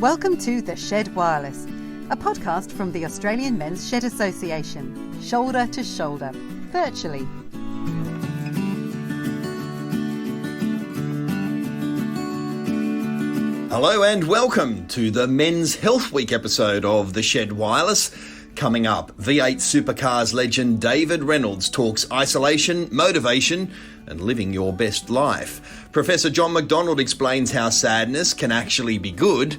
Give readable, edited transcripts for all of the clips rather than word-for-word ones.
Welcome to The Shed Wireless, a podcast from the Australian Men's Shed Association, shoulder to shoulder, virtually. Hello and welcome to the Men's Health Week episode of The Shed Wireless. Coming up, V8 Supercars legend David Reynolds talks isolation, motivation and living your best life. Professor John Macdonald explains how sadness can actually be good,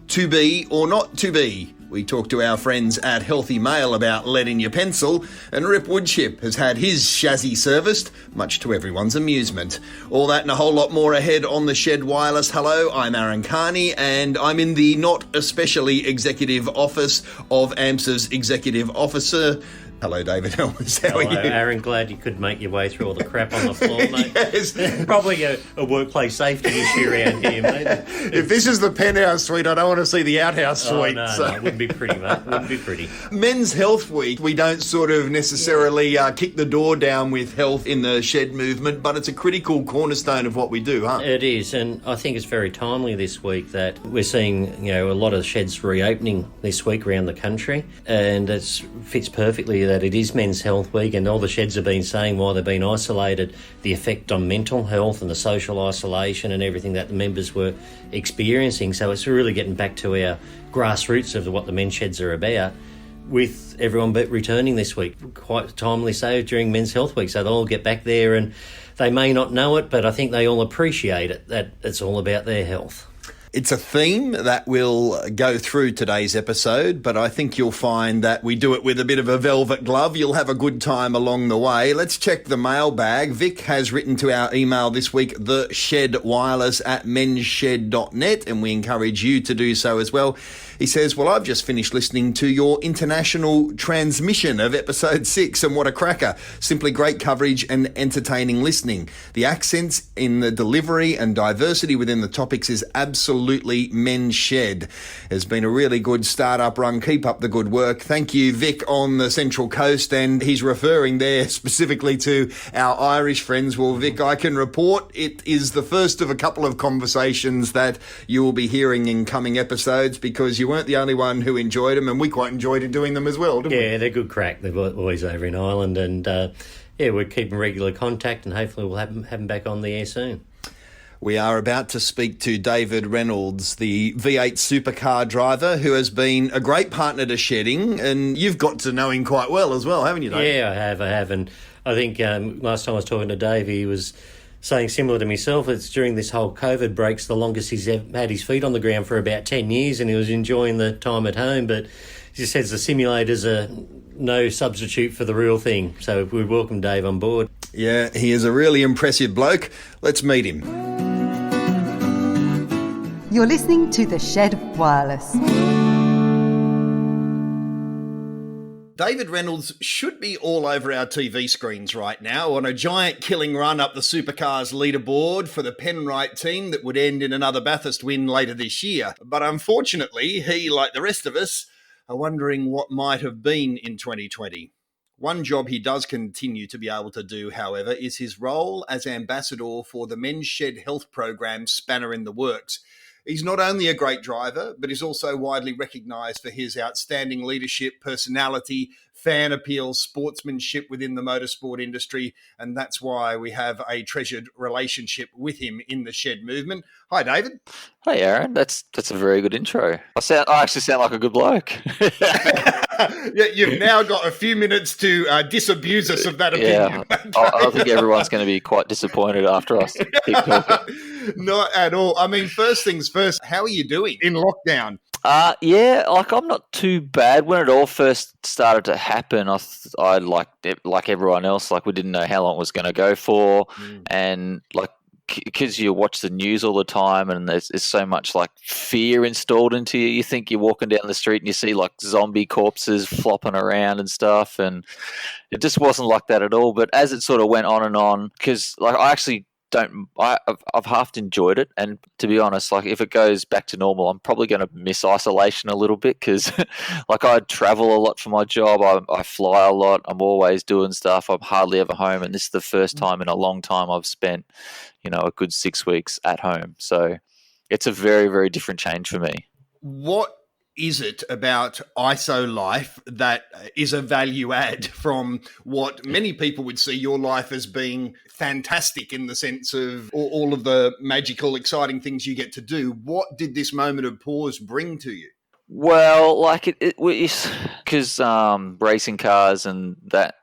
to be or not to be. We talk to our friends at Healthymale about lead in your pencil, and Rip Woodchip has had his chassis serviced, much to everyone's amusement. All that and a whole lot more ahead on the Shed Wireless. Hello, I'm Kearney, and I'm in the not especially executive office of AMSA's executive officer. Hello, David Helmers. How are you? Aaron, glad you could make your way through all the crap on the floor, mate. Yes. Probably a workplace safety issue around here, mate. If this is the penthouse suite, I don't want to see the outhouse suite. No, it wouldn't be pretty, mate. It wouldn't be pretty. Men's Health Week, we don't sort of necessarily kick the door down with health in the shed movement, but it's a critical cornerstone of what we do, huh? It is, and I think it's very timely this week that we're seeing, a lot of sheds reopening this week around the country, and it fits perfectly that it is Men's Health Week, and all the sheds have been saying while they've been isolated, the effect on mental health and the social isolation and everything that the members were experiencing. So it's really getting back to our grassroots of what the men's sheds are about, with everyone returning this week, quite timely so during Men's Health Week. So they'll all get back there, and they may not know it, but I think they all appreciate it, that it's all about their health. It's a theme that will go through today's episode, but I think you'll find that we do it with a bit of a velvet glove. You'll have a good time along the way. Let's check the mailbag. Vic has written to our email this week, theshedwireless@mensshed.net, and we encourage you to do so as well. He says, well, I've just finished listening to your international transmission of episode 6, and what a cracker. Simply great coverage and entertaining listening. The accents in the delivery and diversity within the topics is absolutely men's shed. It's been a really good start-up run. Keep up the good work. Thank you, Vic, on the Central Coast, and he's referring there specifically to our Irish friends. Well, Vic, I can report it is the first of a couple of conversations that you will be hearing in coming episodes, because you weren't the only one who enjoyed them, and we quite enjoyed doing them as well, didn't we? Yeah, they're good crack. They're always over in Ireland, and we're keeping regular contact, and hopefully we'll have them back on the air soon. We are about to speak to David Reynolds, the V8 supercar driver, who has been a great partner to shedding, and you've got to know him quite well as well, haven't you, Dave? Yeah, I have, and I think last time I was talking to Dave, he was saying similar to myself. It's during this whole COVID breaks, the longest he's ever had his feet on the ground for about 10 years, and he was enjoying the time at home, but he just says the simulators are no substitute for the real thing. So we welcome Dave on board. Yeah, he is a really impressive bloke. Let's meet him. You're listening to The Shed Wireless. David Reynolds should be all over our TV screens right now on a giant killing run up the Supercars leaderboard for the Penrite team that would end in another Bathurst win later this year. But unfortunately, he, like the rest of us, are wondering what might have been in 2020. One job he does continue to be able to do, however, is his role as ambassador for the Men's Shed Health Program Spanner in the Works. He's not only a great driver, but he's also widely recognised for his outstanding leadership, personality, fan appeal, sportsmanship within the motorsport industry, and that's why we have a treasured relationship with him in the shed movement. Hi, David. Hey, Aaron. That's a very good intro. I actually sound like a good bloke. Yeah, you've now got a few minutes to disabuse us of that opinion. Yeah, I think everyone's going to be quite disappointed after us keep talking. Not at all. I mean, first things first, how are you doing in lockdown? I'm not too bad. When it all first started to happen, I like everyone else, we didn't know how long it was going to go for, and because you watch the news all the time, and there's so much fear installed into you. You think you're walking down the street and you see zombie corpses flopping around and stuff, and it just wasn't like that at all. But as it sort of went on and on, because I actually I've half enjoyed it, and to be honest, if it goes back to normal, I'm probably going to miss isolation a little bit, because I travel a lot for my job, I fly a lot, I'm always doing stuff, I'm hardly ever home, and this is the first time in a long time I've spent a good 6 weeks at home, so it's a very, very different change for me. What is it about ISO life that is a value add from what many people would see your life as being fantastic in the sense of all of the magical, exciting things you get to do? What did this moment of pause bring to you? Well, like because racing cars and that,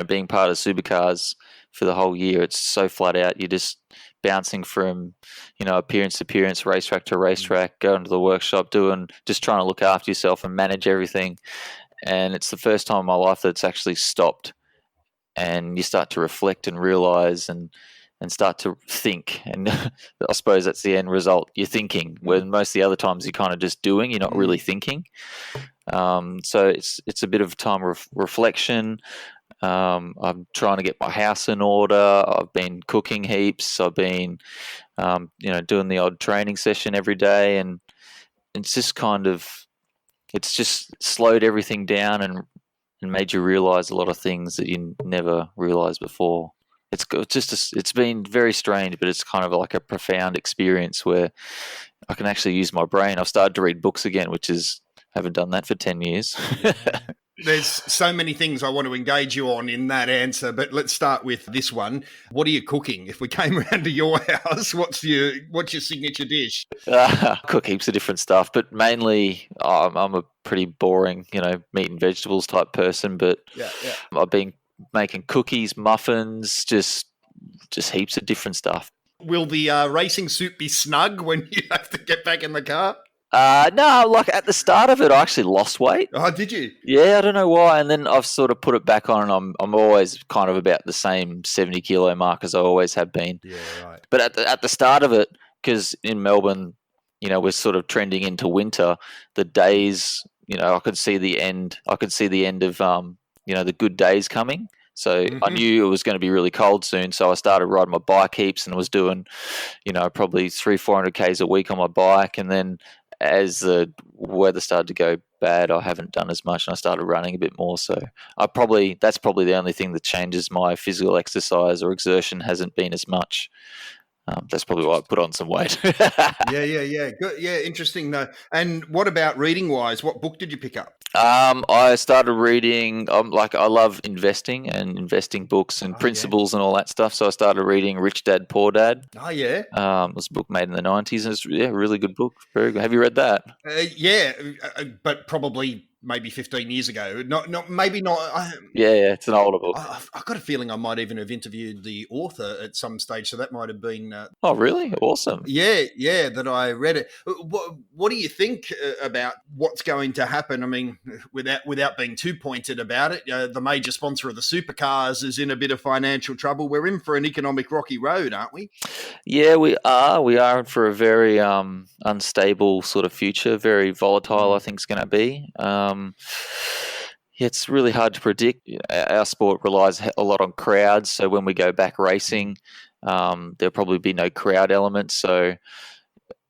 being part of Supercars for the whole year, it's so flat out. You're just bouncing from, appearance to appearance, racetrack to racetrack, going to the workshop, just trying to look after yourself and manage everything. And it's the first time in my life that's actually stopped, and you start to reflect and realize and start to think. And I suppose that's the end result. You're thinking, where most of the other times you're kind of just doing, you're not really thinking. So it's a bit of time of reflection. I'm trying to get my house in order. I've been cooking heaps. I've been, doing the odd training session every day, and it's just it's just slowed everything down and made you realize a lot of things that you never realized before. It's been very strange, but it's kind of like a profound experience where I can actually use my brain. I've started to read books again, haven't done that for 10 years. There's so many things I want to engage you on in that answer, but let's start with this one. What are you cooking? If we came around to your house, what's your signature dish? Cook heaps of different stuff, but mainly I'm a pretty boring, meat and vegetables type person. But yeah. I've been making cookies, muffins, just heaps of different stuff. Will the racing suit be snug when you have to get back in the car? No, like at the start of it, I actually lost weight. Oh, did you? Yeah, I don't know why. And then I've sort of put it back on, and I'm always kind of about the same 70 kilo mark as I always have been. Yeah, right. But at the start of it, because in Melbourne, we're sort of trending into winter, the days, I could see the end. I could see the end of, the good days coming. So I knew it was going to be really cold soon. So I started riding my bike heaps and was doing, probably 300-400 Ks a week on my bike. And then as the weather started to go bad, I haven't done as much, and I started running a bit more. So that's probably the only thing that changes. My physical exercise or exertion hasn't been as much. That's probably why I put on some weight. Yeah. Good. Yeah, interesting though. And what about reading wise? What book did you pick up? I started reading. I love investing and investing books and principles and all that stuff. So I started reading Rich Dad Poor Dad. Oh yeah. It was a book made in the 90s. And it's a really good book. Very good. Have you read that? Yeah, but probably maybe 15 years ago. Maybe not. Yeah, it's an older book. I've got a feeling I might even have interviewed the author at some stage, so that might have been. Oh, really? Awesome. Yeah, that I read it. What do you think about what's going to happen? I mean, without being too pointed about it, the major sponsor of the Supercars is in a bit of financial trouble. We're in for an economic rocky road, aren't we? Yeah, we are. We are in for a very unstable sort of future. Very volatile, I think it's going to be. It's really hard to predict. Our sport relies a lot on crowds, so when we go back racing, there'll probably be no crowd element. So,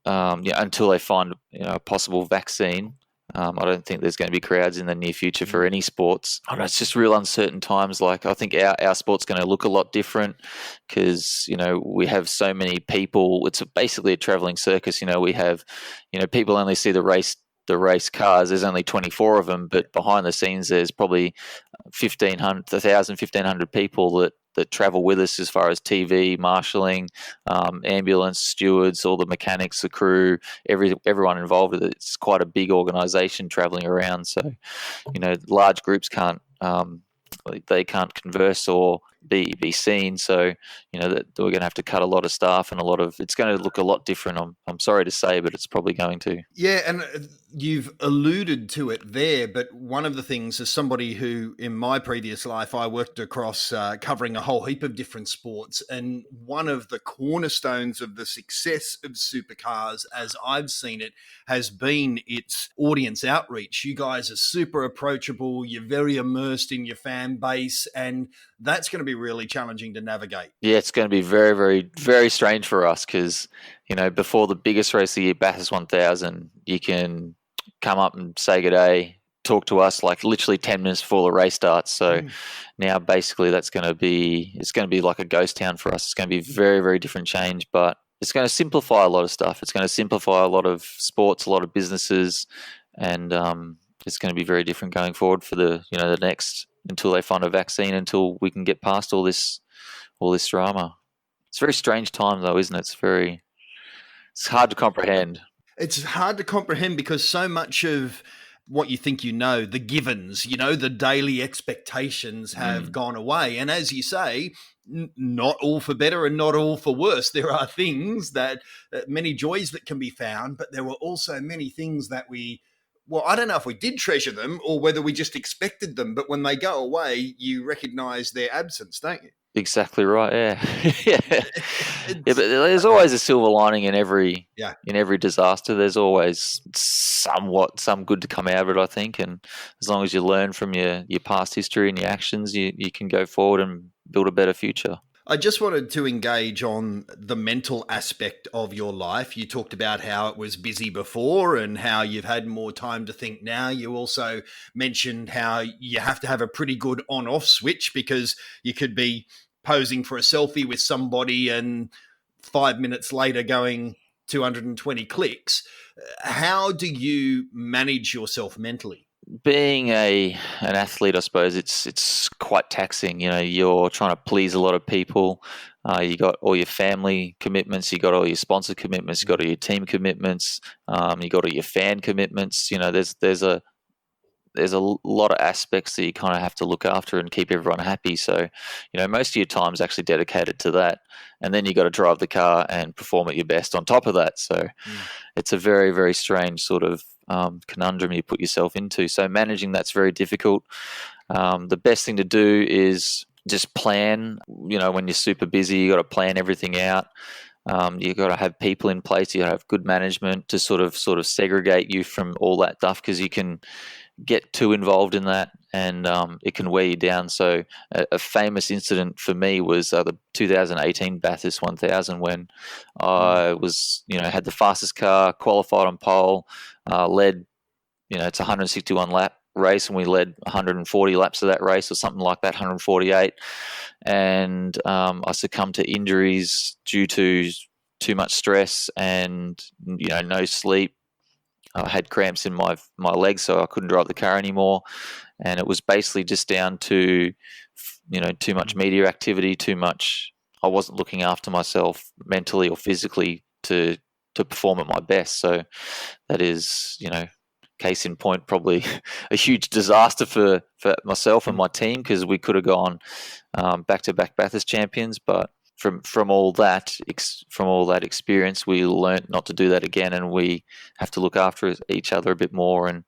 until they find a possible vaccine, I don't think there's going to be crowds in the near future for any sports. I don't know, it's just real uncertain times. Like I think our sport's going to look a lot different because we have so many people. It's basically a traveling circus. We have people only see the race cars. There's only 24 of them, but behind the scenes there's probably 1,500 people that travel with us as far as TV, marshalling, ambulance, stewards, all the mechanics, the crew, everyone involved with it. It's quite a big organisation travelling around. So, large groups can't converse or be seen. So, that we're going to have to cut a lot of staff and it's going to look a lot different. I'm sorry to say, but it's probably going to. Yeah, and you've alluded to it there, but one of the things, as somebody who in my previous life, I worked across covering a whole heap of different sports, and one of the cornerstones of the success of Supercars, as I've seen it, has been its audience outreach. You guys are super approachable, you're very immersed in your fan base, and that's going to be really challenging to navigate. Yeah, it's going to be very, very, very strange for us because, before the biggest race of the year, Bathurst 1000, you can come up and say good day, talk to us like literally 10 minutes before the race starts. So now basically it's going to be like a ghost town for us. It's going to be very, very different change, but it's going to simplify a lot of stuff. It's going to simplify a lot of sports, a lot of businesses, and it's going to be very different going forward for the next, until they find a vaccine, until we can get past all this drama. It's a very strange time, though, isn't it? It's hard to comprehend. It's hard to comprehend because so much of what you think the givens, the daily expectations have gone away. And as you say, not all for better and not all for worse. There are things that, many joys that can be found, but there were also many things that I don't know if we did treasure them or whether we just expected them, but when they go away, you recognise their absence, don't you? Exactly right. Yeah, yeah. But there's always a silver lining in every disaster. There's always some good to come out of it, I think. And as long as you learn from your past history and your actions, you can go forward and build a better future. I just wanted to engage on the mental aspect of your life. You talked about how it was busy before and how you've had more time to think now. You also mentioned how you have to have a pretty good on-off switch because you could be posing for a selfie with somebody and 5 minutes later going 220 clicks. How do you manage yourself mentally? Being an athlete, I suppose it's quite taxing. You're trying to please a lot of people. You got all your family commitments, you got all your sponsor commitments, you got all your team commitments, you got all your fan commitments. There's a lot of aspects that you kind of have to look after and keep everyone happy. So, most of your time is actually dedicated to that. And then you got to drive the car and perform at your best on top of that. So it's a very, very strange sort of conundrum you put yourself into. So managing that's very difficult. The best thing to do is just plan. When you're super busy, you got to plan everything out. You got to have people in place. You got to have good management to sort of segregate you from all that stuff, because you can get too involved in that and it can wear you down. So a famous incident for me was the 2018 Bathurst 1000 when I was, had the fastest car, qualified on pole, led, it's a 161 lap race, and we led 140 laps of that race or something like that, 148. And I succumbed to injuries due to too much stress and, no sleep. I had cramps in my legs, so I couldn't drive the car anymore. And it was basically just down to, too much media activity, I wasn't looking after myself mentally or physically to perform at my best. So that is, case in point, probably a huge disaster for myself and my team, because we could have gone back-to-back Bathurst champions, but from all that experience, we learnt not to do that again, and we have to look after each other a bit more. And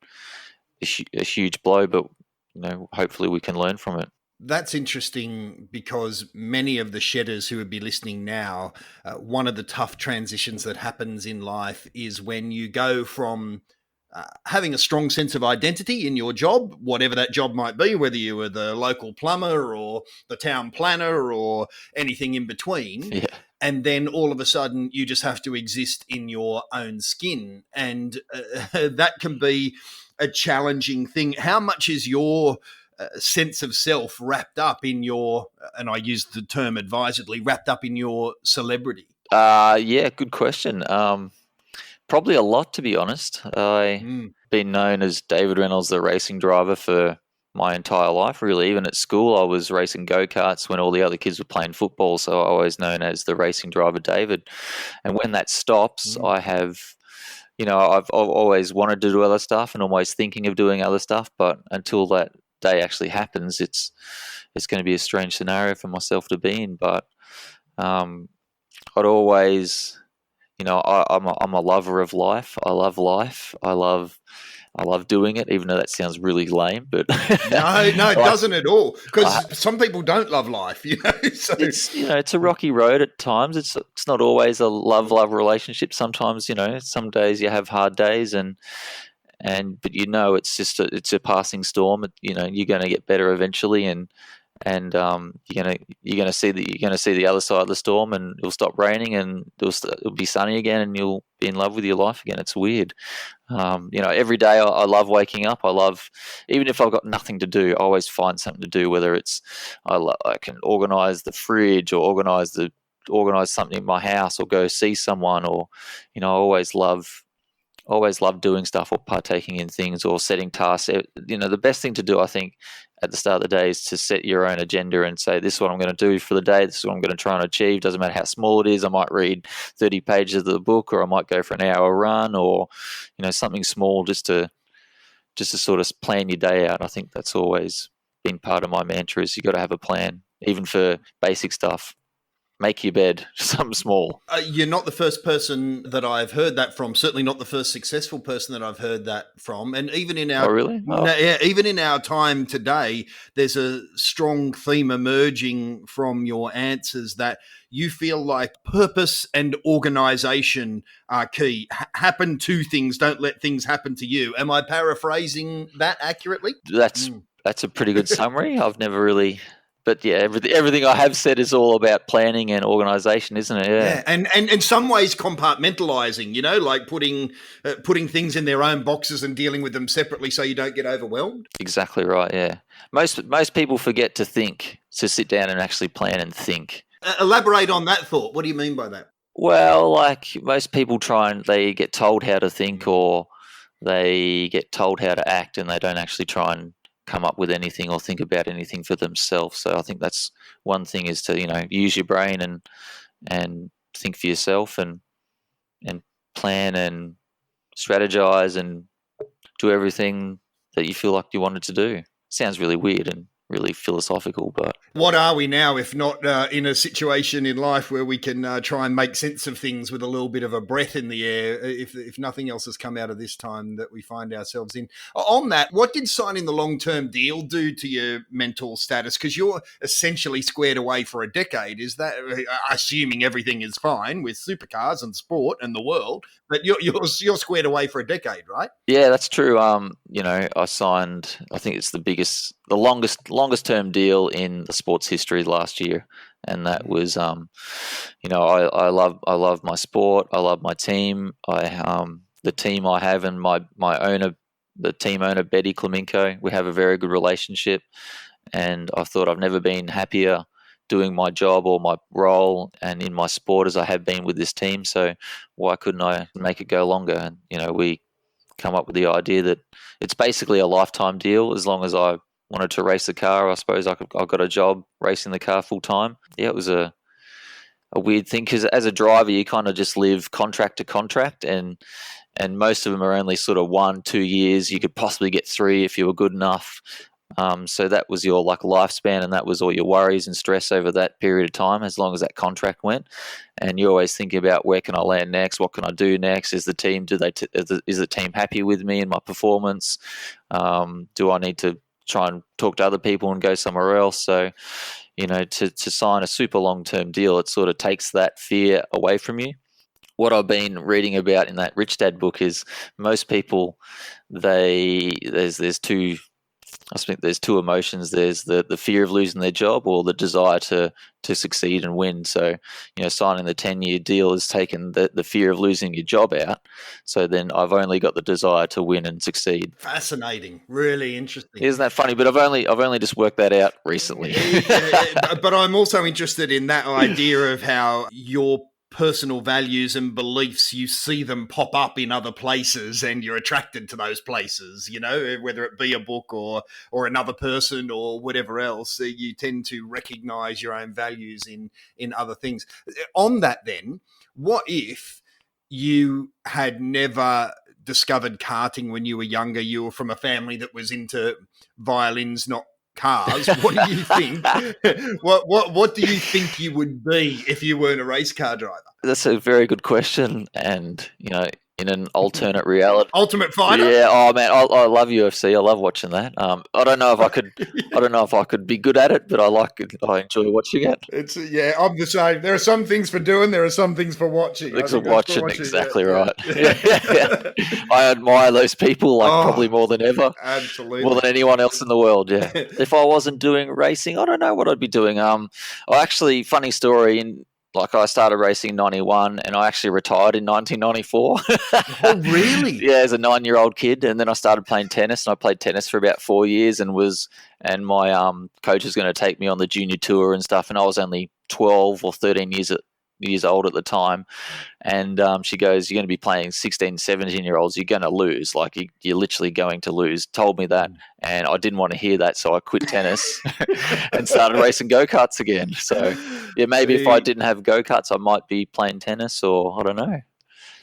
a huge blow, but hopefully we can learn from it. That's interesting, because many of the shedders who would be listening now, one of the tough transitions that happens in life is when you go from having a strong sense of identity in your job, whatever that job might be, whether you were the local plumber or the town planner or anything in between. Yeah. And then all of a sudden you just have to exist in your own skin. And that can be a challenging thing. How much is your sense of self wrapped up in your, and I use the term advisedly, wrapped up in your celebrity? Yeah, good question. Probably a lot, to be honest. I've been known as David Reynolds, the racing driver, for my entire life, really. Even at school, I was racing go-karts when all the other kids were playing football, so I was known as the racing driver David. And when that stops, I have, I've always wanted to do other stuff and always thinking of doing other stuff, but until that day actually happens, it's going to be a strange scenario for myself to be in. But I'd always... I'm a lover of life. I love life. I love doing it, even though that sounds really lame. But no, it doesn't at all. Because some people don't love life, So it's a rocky road at times. It's not always a love relationship. Sometimes, some days you have hard days, but it's just it's a passing storm. You're going to get better eventually, and you're gonna see the other side of the storm, and it'll stop raining, and it'll be sunny again, and you'll be in love with your life again. It's weird. Every day I love waking up. Even if I've got nothing to do, I always find something to do. Whether it's I can organise the fridge or organise the organise something in my house or go see someone, or I always love doing stuff or partaking in things or setting tasks. The best thing to do, I think, at the start of the day is to set your own agenda and say, this is what I'm going to do for the day. This is what I'm going to try and achieve. Doesn't matter how small it is. I might read 30 pages of the book, or I might go for an hour run, or, something small just to sort of plan your day out. I think that's always been part of my mantra, is you got to have a plan, even for basic stuff. Make your bed, something small. You're not the first person that I've heard that from. Certainly not the first successful person that I've heard that from. And even in our even in our time today, there's a strong theme emerging from your answers that you feel like purpose and organisation are key. Happen to things. Don't let things happen to you. Am I paraphrasing that accurately? That's a pretty good summary. I've never really. But yeah, everything I have said is all about planning and organisation, isn't it? Yeah. And in some ways compartmentalising, like putting things in their own boxes and dealing with them separately so you don't get overwhelmed. Exactly right. Yeah. Most people forget to sit down and actually plan and think. Elaborate on that thought. What do you mean by that? Well, like most people they get told how to think, or they get told how to act, and they don't actually try and come up with anything or think about anything for themselves. So I think that's one thing, is to use your brain and think for yourself and plan and strategize and do everything that you feel like you wanted to do. Sounds really weird and really philosophical, but what are we now if not in a situation in life where we can try and make sense of things with a little bit of a breath in the air, if nothing else has come out of this time that we find ourselves in? On that, what did signing the long-term deal do to your mental status? Because you're essentially squared away for a decade. Is that, assuming everything is fine with supercars and sport and the world, but you're squared away for a decade, right? Yeah, that's true. I signed, I think it's the longest term deal in the sports history last year, and that was I love my sport, I love my team, the team I have, and my owner, the team owner Betty Klemenko, we have a very good relationship, and I thought I've never been happier doing my job or my role and in my sport as I have been with this team. So why couldn't I make it go longer? And we come up with the idea that it's basically a lifetime deal. As long as I wanted to race the car, I suppose I got a job racing the car full time. Yeah, it was a weird thing, because as a driver you kind of just live contract to contract, and most of them are only sort of 1-2 years. You could possibly get 3 if you were good enough. So that was your lifespan, and that was all your worries and stress over that period of time, as long as that contract went. And you're always thinking about, where can I land next? What can I do next? Is the team is the team happy with me and my performance? Do I need to try and talk to other people and go somewhere else? So, to sign a super long-term deal, it sort of takes that fear away from you. What I've been reading about in that Rich Dad book is most people, there's two. I think there's 2 emotions. There's the fear of losing their job, or the desire to succeed and win. So, signing the 10-year deal has taken the fear of losing your job out. So then I've only got the desire to win and succeed. Fascinating. Really interesting. Isn't that funny? But I've only just worked that out recently. But I'm also interested in that idea of how your personal values and beliefs, you see them pop up in other places and you're attracted to those places, whether it be a book or another person or whatever else. You tend to recognize your own values in other things. On that then, what if you had never discovered karting when you were younger? You were from a family that was into violins, not cars. What do you think? What do you think you would be if you weren't a race car driver? That's a very good question, and in an alternate reality, Ultimate Fighter. Yeah. Oh man, I love UFC. I love watching that. I don't know if I could. I don't know if I could be good at it, but I like it. I enjoy watching it. I'm the same. There are some things for doing. There are some things for watching. Things for watching. Exactly right. Yeah. I admire those people probably more than ever. Absolutely. More than anyone else in the world. Yeah. If I wasn't doing racing, I don't know what I'd be doing. Actually, funny story. I started racing in 91, and I actually retired in 1994. Oh, really? Yeah, as a 9-year-old kid, and then I started playing tennis, and I played tennis for about 4 years, and my coach was going to take me on the junior tour and stuff, and I was only 12 or 13 years years old at the time. And she goes, "You're going to be playing 16, 17-year-olds. You're going to lose. Like, you're literally going to lose." Told me that. And I didn't want to hear that. So I quit tennis and started racing go-karts again. So, yeah, maybe if I didn't have go-karts, I might be playing tennis, or I don't know.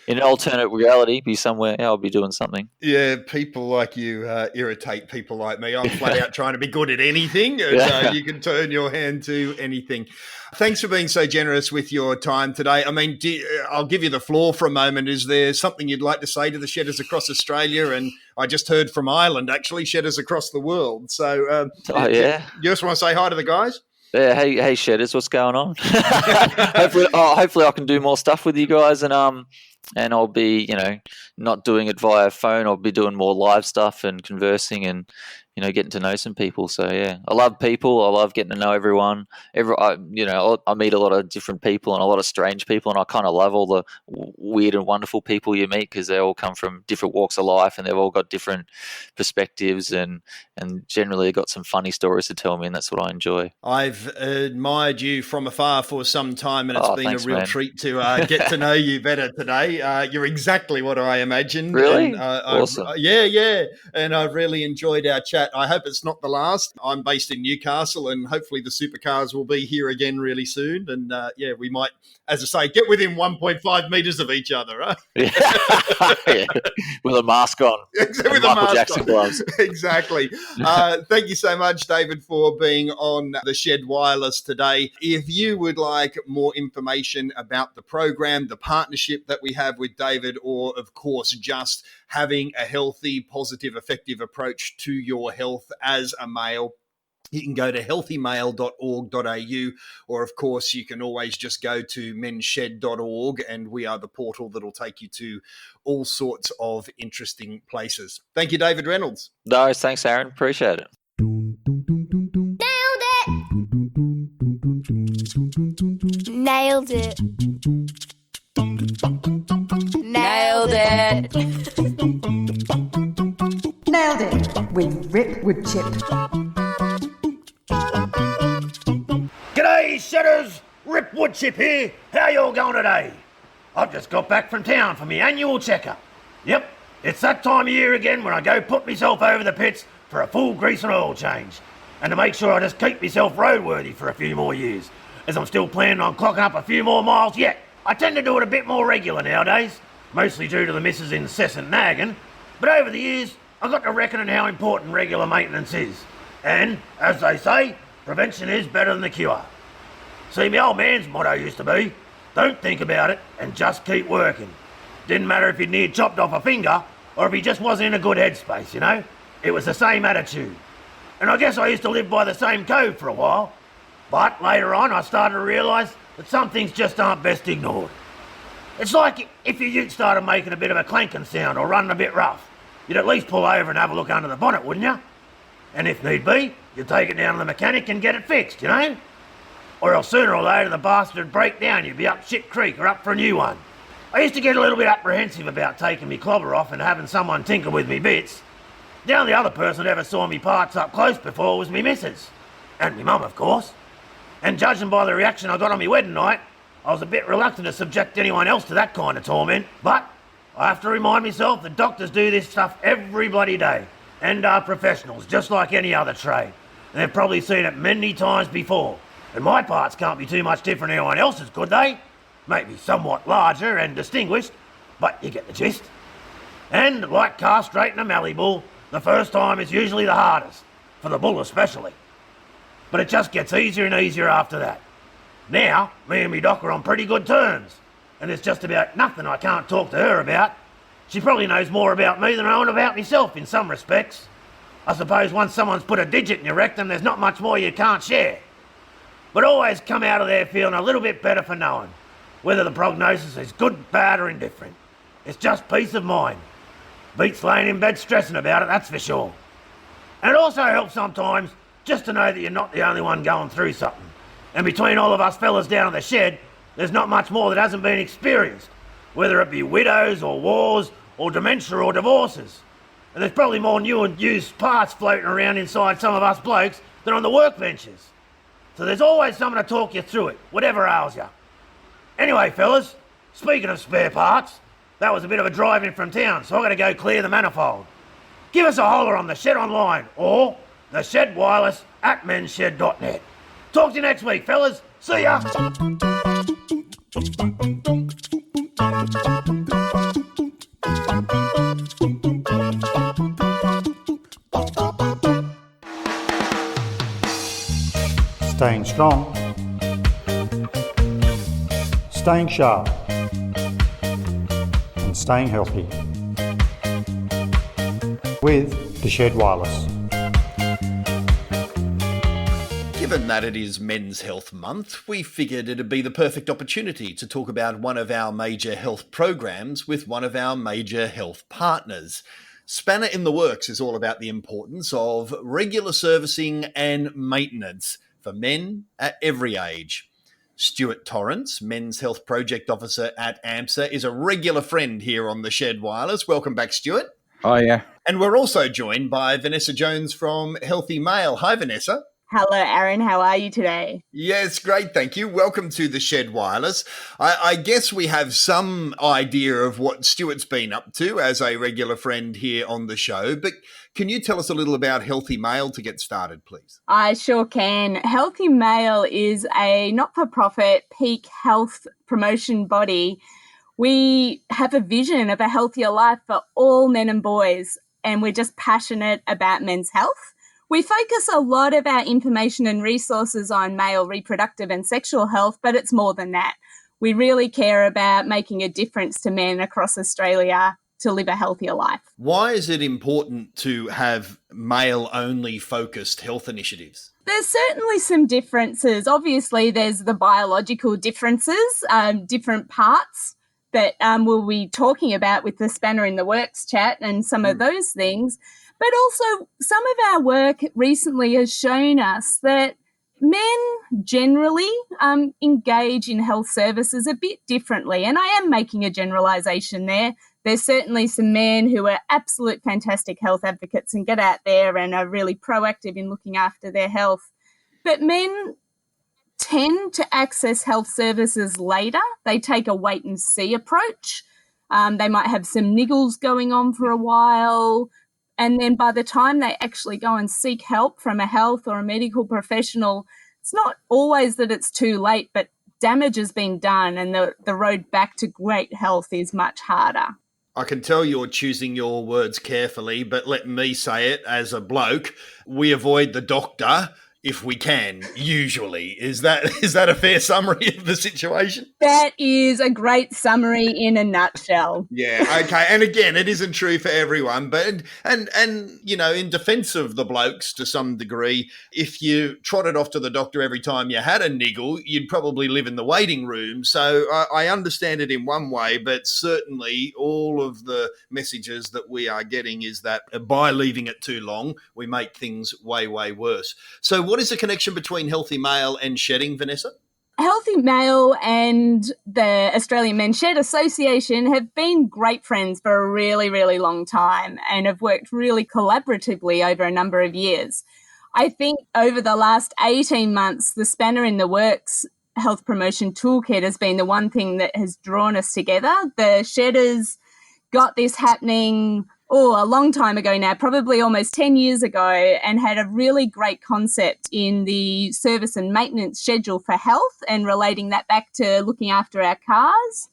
In an alternate reality, be somewhere, I'll be doing something. Yeah, people like you irritate people like me. I'm flat out trying to be good at anything, and you can turn your hand to anything. Thanks for being so generous with your time today. I mean, I'll give you the floor for a moment. Is there something you'd like to say to the shedders across Australia? And I just heard from Ireland, actually, shedders across the world. So, you just want to say hi to the guys? Yeah, hey, shedders, what's going on? hopefully I can do more stuff with you guys, and I'll be, not doing it via phone. I'll be doing more live stuff and conversing and, getting to know some people. So, yeah, I love people. I love getting to know everyone. I meet a lot of different people and a lot of strange people, and I kind of love all the weird and wonderful people you meet because they all come from different walks of life and they've all got different perspectives and generally got some funny stories to tell me, and that's what I enjoy. I've admired you from afar for some time, and it's been a real treat to get to know you better today. You're exactly what I imagined. Really? And, awesome. Yeah. And I've really enjoyed our chat. I hope it's not the last. I'm based in Newcastle, and hopefully the Supercars will be here again really soon. And, we might, as I say, get within 1.5 metres of each other. Huh? Yeah. With a mask on. Exactly, with Michael mask Jackson on. gloves. Exactly. Thank you so much, David, for being on the Shed Wireless today. If you would like more information about the program, the partnership that we have with David, or, of course, just having a healthy, positive, effective approach to your health as a male, you can go to healthymale.org.au, or, of course, you can always just go to mensshed.org, and we are the portal that will take you to all sorts of interesting places. Thank you, David Reynolds. No, thanks, Aaron. Appreciate it. Nailed it. Nailed it. Nailed it with Rip Woodchip. G'day, shedders! Rip Woodchip here. How y'all going today? I've just got back from town for my annual checkup. Yep, it's that time of year again when I go put myself over the pits for a full grease and oil change. And to make sure I just keep myself roadworthy for a few more years, as I'm still planning on clocking up a few more miles yet. I tend to do it a bit more regular nowadays, mostly due to the missus' incessant nagging. But over the years, I got to reckoning how important regular maintenance is. And, as they say, prevention is better than the cure. See, my old man's motto used to be, don't think about it and just keep working. Didn't matter if he'd near chopped off a finger or if he just wasn't in a good headspace, It was the same attitude. And I guess I used to live by the same code for a while. But later on, I started to realise that some things just aren't best ignored. It's like if your ute started making a bit of a clanking sound or running a bit rough, you'd at least pull over and have a look under the bonnet, wouldn't you? And if need be, you'd take it down to the mechanic and get it fixed, Or else sooner or later the bastard would break down, you'd be up shit creek or up for a new one. I used to get a little bit apprehensive about taking me clobber off and having someone tinker with me bits. The only other person that ever saw me parts up close before was me missus. And me mum, of course. And judging by the reaction I got on me wedding night, I was a bit reluctant to subject anyone else to that kind of torment. But I have to remind myself that doctors do this stuff every bloody day and are professionals, just like any other trade. And they've probably seen it many times before. And my parts can't be too much different than anyone else's, could they? Maybe somewhat larger and distinguished, but you get the gist. And like castrating a mallee bull, the first time is usually the hardest, for the bull especially. But it just gets easier and easier after that. Now, me and me doc are on pretty good terms, and there's just about nothing I can't talk to her about. She probably knows more about me than I know about myself in some respects. I suppose once someone's put a digit in your rectum, there's not much more you can't share. But always come out of there feeling a little bit better for knowing whether the prognosis is good, bad or indifferent. It's just peace of mind. Beats laying in bed stressing about it, that's for sure. And it also helps sometimes just to know that you're not the only one going through something. And between all of us fellas down at the shed, there's not much more that hasn't been experienced, whether it be widows or wars or dementia or divorces. And there's probably more new and used parts floating around inside some of us blokes than on the workbenches. So there's always someone to talk you through it, whatever ails you. Anyway, fellas, speaking of spare parts, that was a bit of a drive in from town, so I've got to go clear the manifold. Give us a holler on the Shed Online or the Shed Wireless at mensshed.net. Talk to you next week, fellas. See ya. Staying strong, staying sharp, and staying healthy with the Shed Wireless. Given that it is Men's Health Month, we figured it'd be the perfect opportunity to talk about one of our major health programs with one of our major health partners. Spanner in the Works is all about the importance of regular servicing and maintenance for men at every age. Stuart Torrance, Men's Health Project Officer at AMSA, is a regular friend here on the Shed Wireless. Welcome back, Stuart. Oh, yeah. And we're also joined by Vanessa Jones from Healthymale. Hi, Vanessa. Hello, Aaron. How are you today? Yes, great. Thank you. Welcome to the Shed Wireless. I guess we have some idea of what Stuart's been up to as a regular friend here on the show, but can you tell us a little about Healthymale to get started, please? I sure can. Healthymale is a not-for-profit peak health promotion body. We have a vision of a healthier life for all men and boys, and we're just passionate about men's health. We focus a lot of our information and resources on male reproductive and sexual health, but it's more than that. We really care about making a difference to men across Australia to live a healthier life. Why is it important to have male-only focused health initiatives? There's certainly some differences. Obviously, there's the biological differences, different parts that we'll be talking about with the Spanner in the Works chat and some of those things. But also, some of our work recently has shown us that men generally engage in health services a bit differently. And I am making a generalisation there. There's certainly some men who are absolute fantastic health advocates and get out there and are really proactive in looking after their health. But men tend to access health services later. They take a wait-and-see approach. They might have some niggles going on for a while. And then by the time they actually go and seek help from a health or a medical professional, it's not always that it's too late, but damage has been done and the road back to great health is much harder. I can tell you're choosing your words carefully, but let me say it as a bloke. We avoid the doctor if we can, usually. Is that a fair summary of the situation? That is a great summary in a nutshell. Yeah, okay. And again, it isn't true for everyone, but and you know, in defense of the blokes to some degree, if you trotted off to the doctor every time you had a niggle, you'd probably live in the waiting room. So I understand it in one way, but certainly all of the messages that we are getting is that by leaving it too long, we make things way, way worse. So what is the connection between Healthymale and shedding, Vanessa? Healthymale and the Australian Men's Shed Association have been great friends for a really, really long time and have worked really collaboratively over a number of years. I think over the last 18 months, the Spanner in the Works health promotion toolkit has been the one thing that has drawn us together. The Shedders got this happening a long time ago now, probably almost 10 years ago, and had a really great concept in the service and maintenance schedule for health and relating that back to looking after our cars.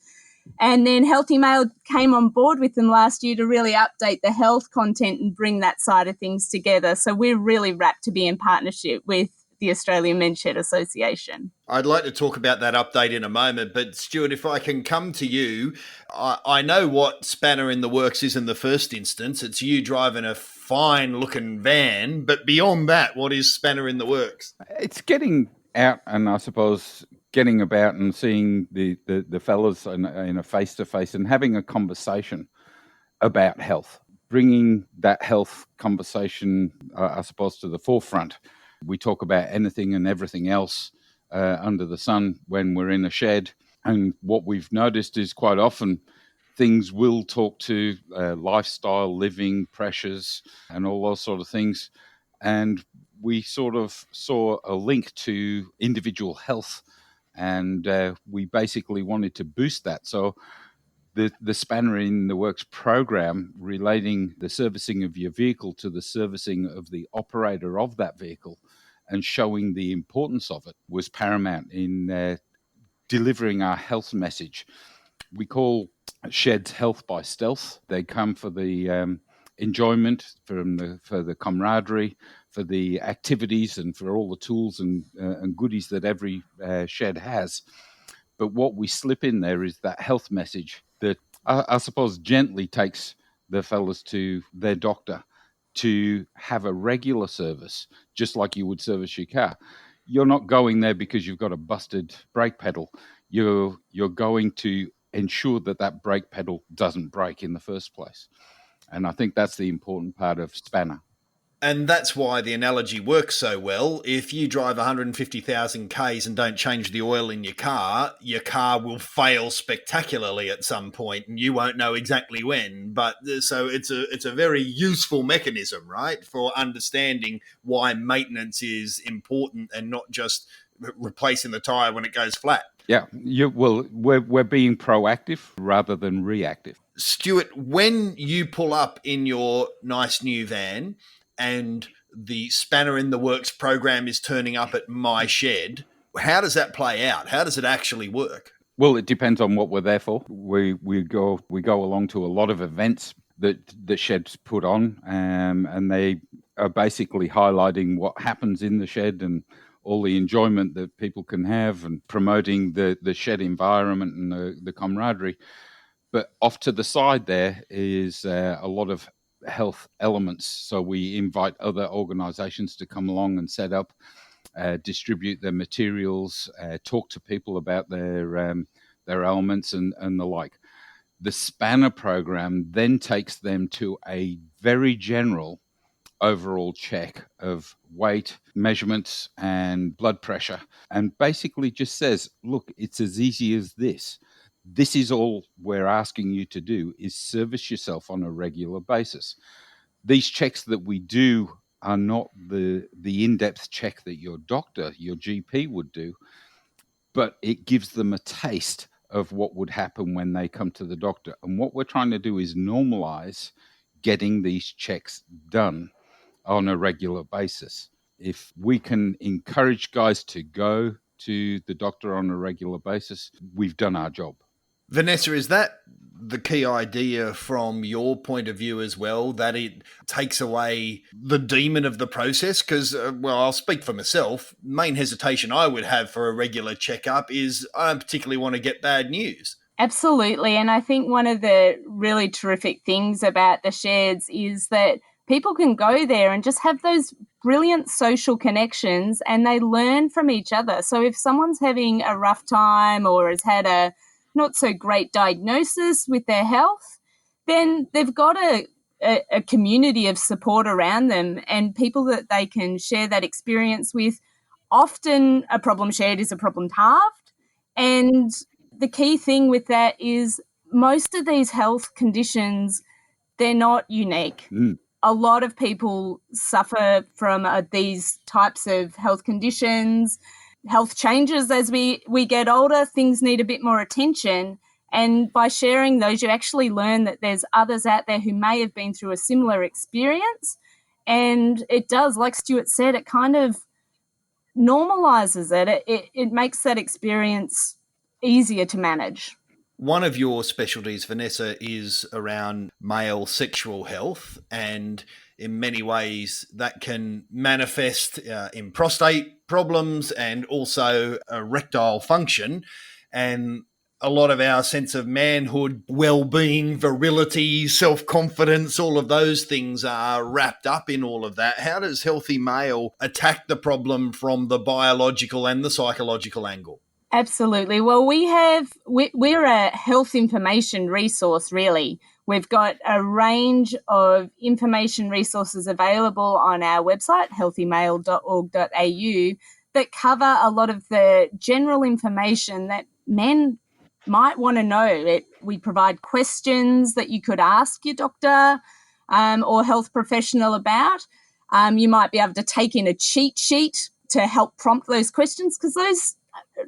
And then Healthymale came on board with them last year to really update the health content and bring that side of things together. So we're really rapt to be in partnership with the Australian Men's Shed Association. I'd like to talk about that update in a moment, but Stuart, if I can come to you, I know what Spanner in the Works is in the first instance. It's you driving a fine-looking van, but beyond that, what is Spanner in the Works? It's getting out and I suppose getting about and seeing the fellas in a face-to-face and having a conversation about health, bringing that health conversation, I suppose, to the forefront. We talk about anything and everything else under the sun when we're in a shed. And what we've noticed is quite often things will talk to lifestyle, living pressures and all those sort of things. And we sort of saw a link to individual health And we basically wanted to boost that. So the Spanner in the Works program relating the servicing of your vehicle to the servicing of the operator of that vehicle and showing the importance of it was paramount in delivering our health message. We call sheds health by stealth. They come for the enjoyment, for the camaraderie, for the activities, and for all the tools and goodies that every shed has. But what we slip in there is that health message that I suppose gently takes the fellas to their doctor to have a regular service, just like you would service your car. You're not going there because you've got a busted brake pedal. You're going to ensure that brake pedal doesn't break in the first place. And I think that's the important part of Spanner. And that's why the analogy works so well. If you drive 150,000 Ks and don't change the oil in your car will fail spectacularly at some point, and you won't know exactly when. But so it's a very useful mechanism, right, for understanding why maintenance is important and not just replacing the tyre when it goes flat. Yeah, we're being proactive rather than reactive. Stuart, when you pull up in your nice new van and the Spanner in the Works program is turning up at my shed, how does that play out? How does it actually work? Well, it depends on what we're there for. We go along to a lot of events that the sheds put on, and they are basically highlighting what happens in the shed and all the enjoyment that people can have and promoting the shed environment and the camaraderie. But off to the side there is a lot of health elements. So we invite other organizations to come along and set up, distribute their materials, talk to people about their elements and the like. The Spanner program then takes them to a very general overall check of weight, measurements, and blood pressure, and basically just says, look, it's as easy as this. This is all we're asking you to do is service yourself on a regular basis. These checks that we do are not the in-depth check that your doctor, your GP would do, but it gives them a taste of what would happen when they come to the doctor. And what we're trying to do is normalize getting these checks done on a regular basis. If we can encourage guys to go to the doctor on a regular basis, we've done our job. Vanessa, is that the key idea from your point of view as well, that it takes away the demon of the process? Because, I'll speak for myself. Main hesitation I would have for a regular checkup is I don't particularly want to get bad news. Absolutely. And I think one of the really terrific things about the sheds is that people can go there and just have those brilliant social connections and they learn from each other. So if someone's having a rough time or has had a not so great diagnosis with their health, then they've got a community of support around them and people that they can share that experience with. Often a problem shared is a problem halved. And the key thing with that is most of these health conditions, they're not unique. A lot of people suffer from these types of health conditions. Health changes as we get older, things need a bit more attention. And by sharing those, you actually learn that there's others out there who may have been through a similar experience. And it does, like Stuart said, it kind of normalizes it. It makes that experience easier to manage. One of your specialties, Vanessa, is around male sexual health, and in many ways that can manifest in prostate problems and also erectile function. And a lot of our sense of manhood, well-being, virility, self-confidence, all of those things are wrapped up in all of that. How does Healthymale attack the problem from the biological and the psychological angle? Absolutely. Well, we're a health information resource, really. We've got a range of information resources available on our website, healthymale.org.au, that cover a lot of the general information that men might want to know. We provide questions that you could ask your doctor or health professional about. You might be able to take in a cheat sheet to help prompt those questions, because those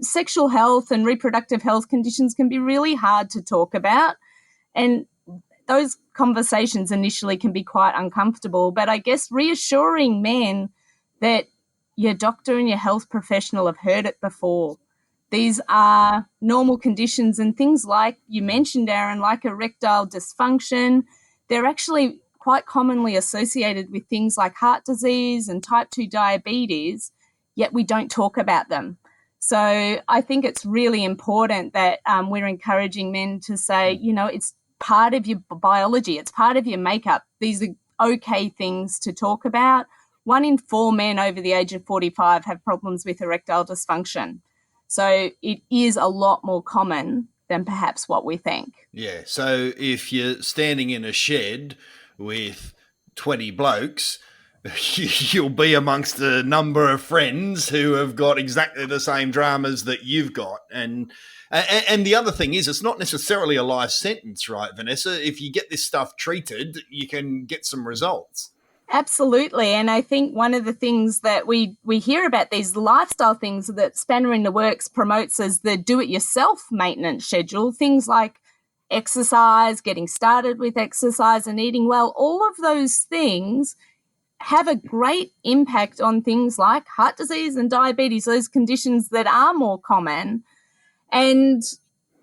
sexual health and reproductive health conditions can be really hard to talk about. And those conversations initially can be quite uncomfortable. But I guess reassuring men that your doctor and your health professional have heard it before. These are normal conditions, and things like you mentioned, Aaron, like erectile dysfunction, they're actually quite commonly associated with things like heart disease and type 2 diabetes, yet we don't talk about them. So I think it's really important that we're encouraging men to say, it's part of your biology, it's part of your makeup. These are okay things to talk about. 1 in 4 men over the age of 45 have problems with erectile dysfunction. So it is a lot more common than perhaps what we think. Yeah, so if you're standing in a shed with 20 blokes, you'll be amongst a number of friends who have got exactly the same dramas that you've got. And the other thing is, it's not necessarily a life sentence, right, Vanessa? If you get this stuff treated, you can get some results. Absolutely. And I think one of the things that we hear about these lifestyle things that Spanner in the Works promotes as the do-it-yourself maintenance schedule, things like exercise, getting started with exercise and eating well, all of those things have a great impact on things like heart disease and diabetes, those conditions that are more common. And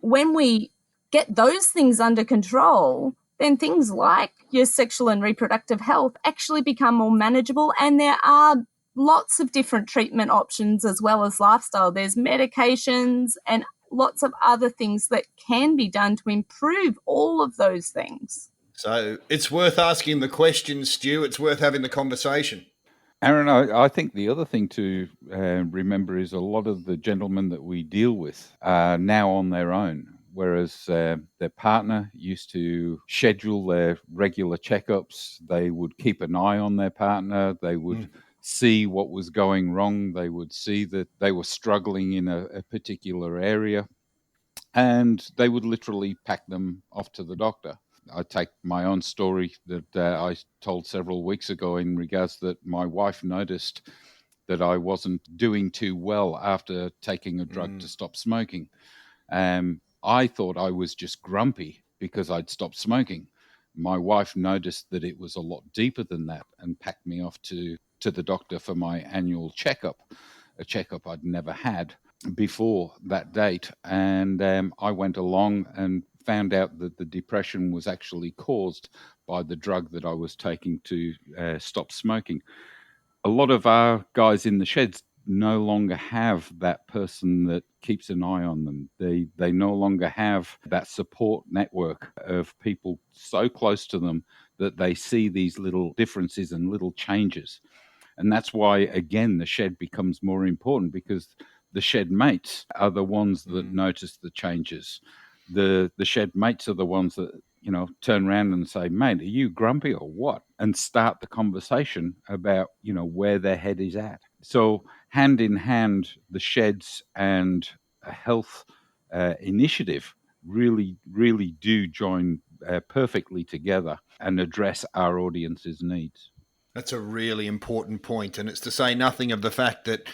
when we get those things under control, then things like your sexual and reproductive health actually become more manageable, and there are lots of different treatment options as well as lifestyle. There's medications and lots of other things that can be done to improve all of those things. So it's worth asking the question, Stu. It's worth having the conversation. Aaron, I think the other thing to remember is a lot of the gentlemen that we deal with are now on their own, whereas their partner used to schedule their regular checkups. They would keep an eye on their partner. They would see what was going wrong. They would see that they were struggling in a particular area, and they would literally pack them off to the doctor. I take my own story that I told several weeks ago in regards that my wife noticed that I wasn't doing too well after taking a drug to stop smoking. I thought I was just grumpy because I'd stopped smoking. My wife noticed that it was a lot deeper than that and packed me off to the doctor for my annual checkup, a checkup I'd never had before that date. And I went along and found out that the depression was actually caused by the drug that I was taking to stop smoking. A lot of our guys in the sheds no longer have that person that keeps an eye on them. They no longer have that support network of people so close to them that they see these little differences and little changes. And that's why, again, the shed becomes more important, because the shed mates are the ones that notice the changes. The shed mates are the ones that, turn around and say, mate, are you grumpy or what? And start the conversation about, where their head is at. So hand in hand, the sheds and a health initiative really, really do join perfectly together and address our audience's needs. That's a really important point, and it's to say nothing of the fact that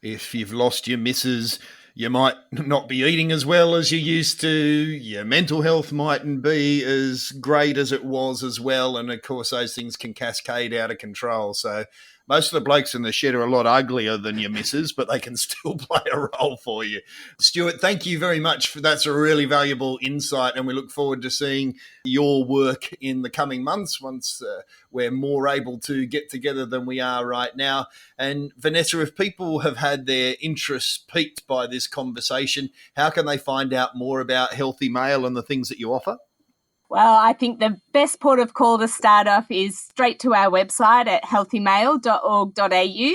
if you've lost your missus, you might not be eating as well as you used to. Your mental health mightn't be as great as it was as well. And of course, those things can cascade out of control. So most of the blokes in the shed are a lot uglier than your missus, but they can still play a role for you. Stuart, thank you very much. That's a really valuable insight, and we look forward to seeing your work in the coming months once we're more able to get together than we are right now. And Vanessa, if people have had their interest piqued by this conversation, how can they find out more about Healthymale and the things that you offer? Well, I think the best port of call to start off is straight to our website at healthymale.org.au.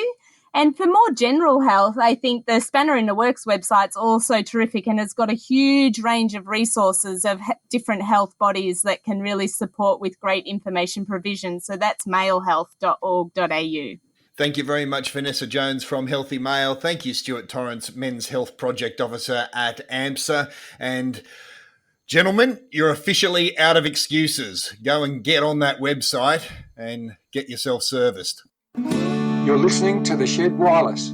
And for more general health, I think the Spanner in the Works website's also terrific, and it's got a huge range of resources of different health bodies that can really support with great information provision. So that's malehealth.org.au. Thank you very much, Vanessa Jones from Healthymale. Thank you, Stuart Torrance, Men's Health Project Officer at AMSA. And gentlemen, you're officially out of excuses. Go and get on that website and get yourself serviced. You're listening to The Shed Wireless.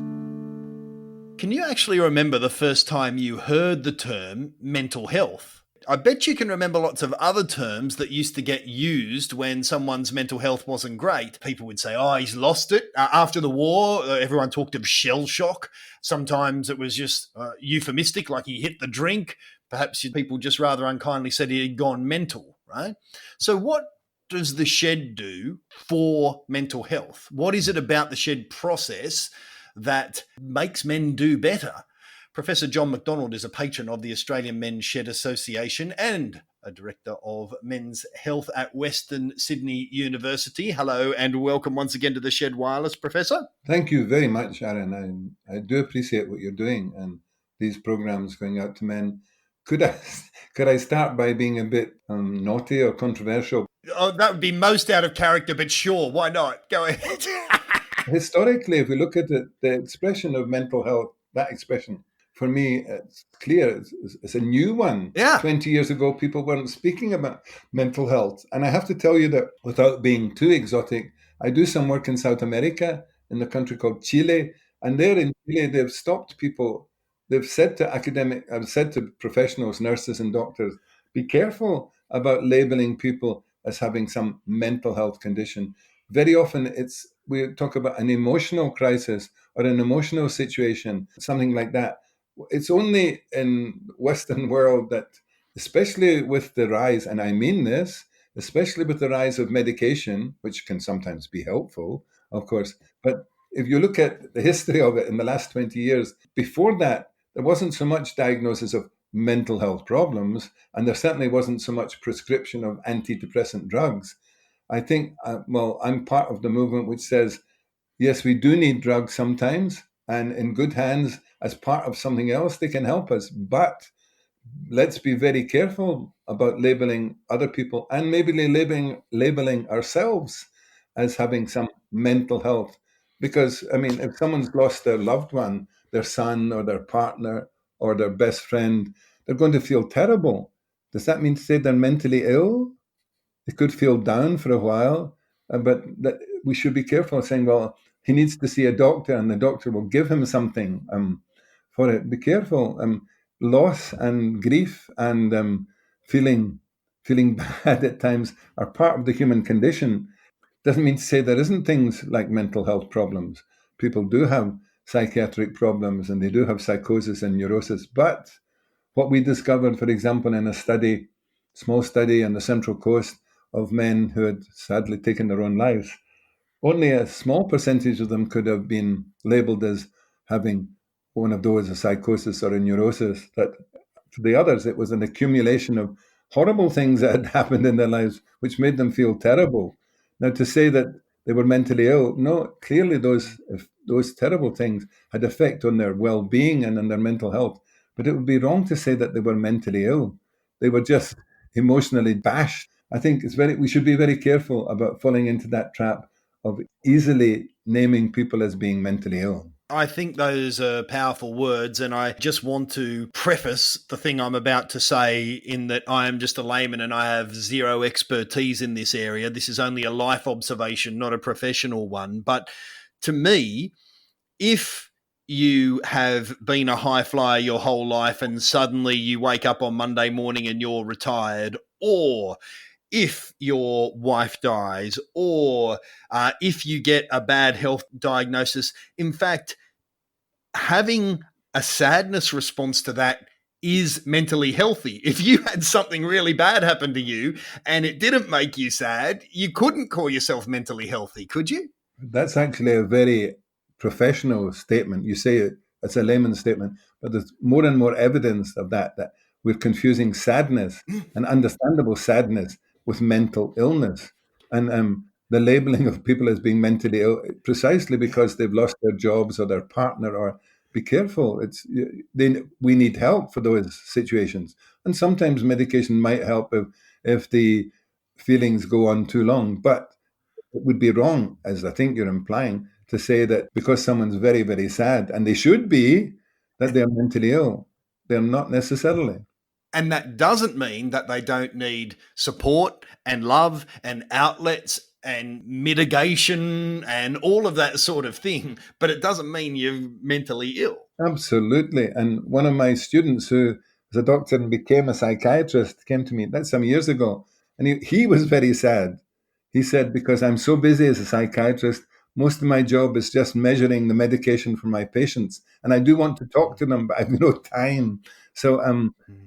Can you actually remember the first time you heard the term mental health? I bet you can remember lots of other terms that used to get used when someone's mental health wasn't great. People would say, oh, he's lost it. After the war, everyone talked of shell shock. Sometimes it was just euphemistic, like he hit the drink. Perhaps people just rather unkindly said he had gone mental, right? So what does the shed do for mental health? What is it about the shed process that makes men do better? Professor John Macdonald is a patron of the Australian Men's Shed Association and a director of men's health at Western Sydney University. Hello and welcome once again to the Shed Wireless, Professor. Thank you very much, Aaron. I do appreciate what you're doing and these programs going out to men. Could I start by being a bit naughty or controversial? Oh, that would be most out of character, but sure, why not? Go ahead. Historically, if we look at it, the expression of mental health, that expression, for me, it's clear. It's a new one. Yeah. 20 years ago, people weren't speaking about mental health. And I have to tell you that without being too exotic, I do some work in South America, in a country called Chile. And there in Chile, they've stopped people. They've said to professionals, nurses and doctors, be careful about labeling people as having some mental health condition. Very often we talk about an emotional crisis or an emotional situation, something like that. It's only in Western world that, especially with the rise, and I mean this, especially with the rise of medication, which can sometimes be helpful, of course, but if you look at the history of it in the last 20 years, before that, there wasn't so much diagnosis of mental health problems, and there certainly wasn't so much prescription of antidepressant drugs. I think, I'm part of the movement which says, yes, we do need drugs sometimes, and in good hands, as part of something else, they can help us. But let's be very careful about labeling other people and maybe labeling ourselves as having some mental health. Because, if someone's lost their loved one, their son or their partner or their best friend, they're going to feel terrible. Does that mean to say they're mentally ill? They could feel down for a while, but that we should be careful saying, well, he needs to see a doctor and the doctor will give him something for it. Be careful. Loss and grief and feeling bad at times are part of the human condition. Doesn't mean to say there isn't things like mental health problems. People do have psychiatric problems and they do have psychosis and neurosis. But what we discovered, for example, in a small study on the Central Coast of men who had sadly taken their own lives, only a small percentage of them could have been labeled as having one of those, a psychosis or a neurosis. That for the others, it was an accumulation of horrible things that had happened in their lives, which made them feel terrible. Now, to say that they were mentally ill, no, clearly those terrible things had effect on their well-being and on their mental health. But it would be wrong to say that they were mentally ill. They were just emotionally bashed. I think we should be very careful about falling into that trap of easily naming people as being mentally ill. I think those are powerful words, and I just want to preface the thing I'm about to say in that I am just a layman and I have zero expertise in this area. This is only a life observation, not a professional one. But to me, if you have been a high flyer your whole life and suddenly you wake up on Monday morning and you're retired, or if your wife dies, or if you get a bad health diagnosis, in fact, having a sadness response to that is mentally healthy. If you had something really bad happen to you and it didn't make you sad, you couldn't call yourself mentally healthy, could you? That's actually a very professional statement. You say it's a layman's statement, but there's more and more evidence of that we're confusing sadness and understandable sadness with mental illness. And the labeling of people as being mentally ill precisely because they've lost their jobs or their partner, or be careful. We need help for those situations. And sometimes medication might help if the feelings go on too long. But it would be wrong, as I think you're implying, to say that because someone's very, very sad, and they should be, that they're mentally ill. They're not necessarily. And that doesn't mean that they don't need support and love and outlets and mitigation and all of that sort of thing, but it doesn't mean you're mentally ill. Absolutely. And one of my students who was a doctor and became a psychiatrist came to me, that's some years ago, and he was very sad. He said, because I'm so busy as a psychiatrist, most of my job is just measuring the medication for my patients. And I do want to talk to them, but I've no time. So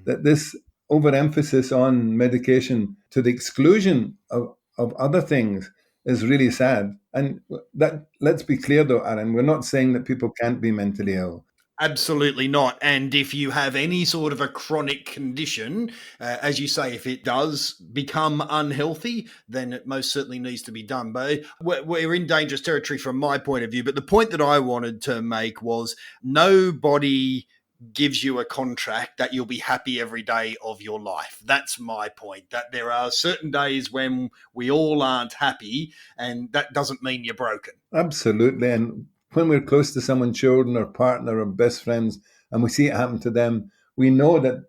that this overemphasis on medication to the exclusion of other things is really sad. And that, let's be clear though, Aaron, we're not saying that people can't be mentally ill. Absolutely not. And if you have any sort of a chronic condition, as you say, if it does become unhealthy, then it most certainly needs to be done. But we're in dangerous territory from my point of view. But the point that I wanted to make was nobody gives you a contract that you'll be happy every day of your life. That's my point, that there are certain days when we all aren't happy, and that doesn't mean you're broken. Absolutely. And when we're close to someone, children or partner or best friends, and we see it happen to them, we know that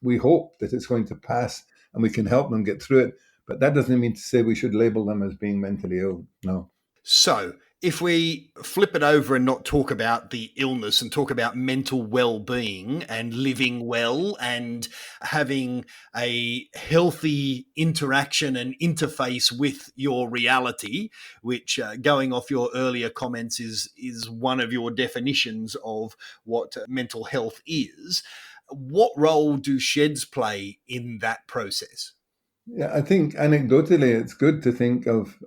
we hope that it's going to pass and we can help them get through it. But that doesn't mean to say we should label them as being mentally ill. No. So if we flip it over and not talk about the illness and talk about mental well-being and living well and having a healthy interaction and interface with your reality, which going off your earlier comments is one of your definitions of what mental health is, what role do sheds play in that process? Yeah, I think anecdotally it's good to think of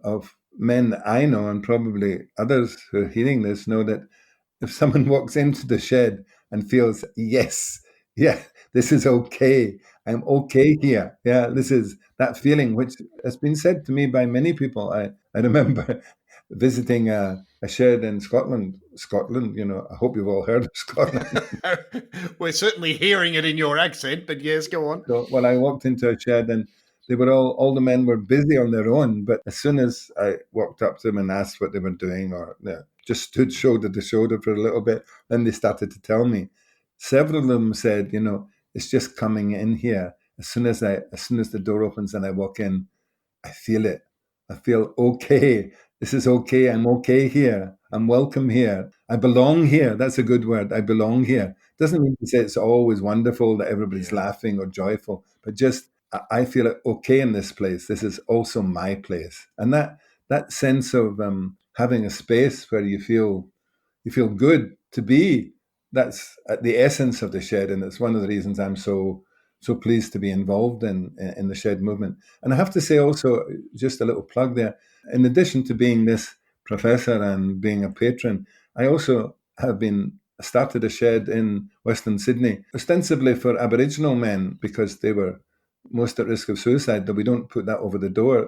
men that I know, and probably others who are hearing this know, that if someone walks into the shed and feels, yes, yeah, this is okay, I'm okay here. Yeah, this is that feeling which has been said to me by many people. I remember visiting a shed in Scotland, you know, I hope you've all heard of Scotland. We're certainly hearing it in your accent, but yes, go on. So, well, I walked into a shed and they were all the men were busy on their own. But as soon as I walked up to them and asked what they were doing, or just stood shoulder to shoulder for a little bit, then they started to tell me. Several of them said, you know, it's just coming in here. As soon as the door opens and I walk in, I feel it. I feel okay. This is okay. I'm okay here. I'm welcome here. I belong here. That's a good word. I belong here. Doesn't mean to say it's always wonderful that everybody's laughing or joyful, but just I feel okay in this place. This is also my place. And that sense of having a space where you feel good to be, that's at the essence of the shed. And it's one of the reasons I'm so pleased to be involved in the shed movement. And I have to say also, just a little plug there, in addition to being this professor and being a patron, I also have started a shed in Western Sydney, ostensibly for Aboriginal men, because they were most at risk of suicide, though we don't put that over the door.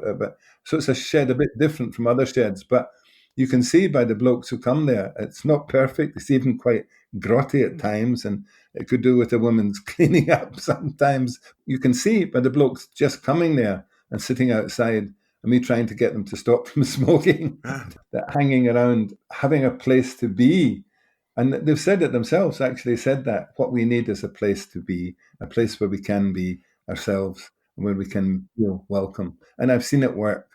So it's a shed a bit different from other sheds, but you can see by the blokes who come there, it's not perfect. It's even quite grotty at times, and it could do with a woman's cleaning up sometimes. You can see by the blokes just coming there and sitting outside, and me trying to get them to stop from smoking, that hanging around, having a place to be. And they've said it themselves, actually said that what we need is a place to be, a place where we can be ourselves, where we can feel welcome. And I've seen it work.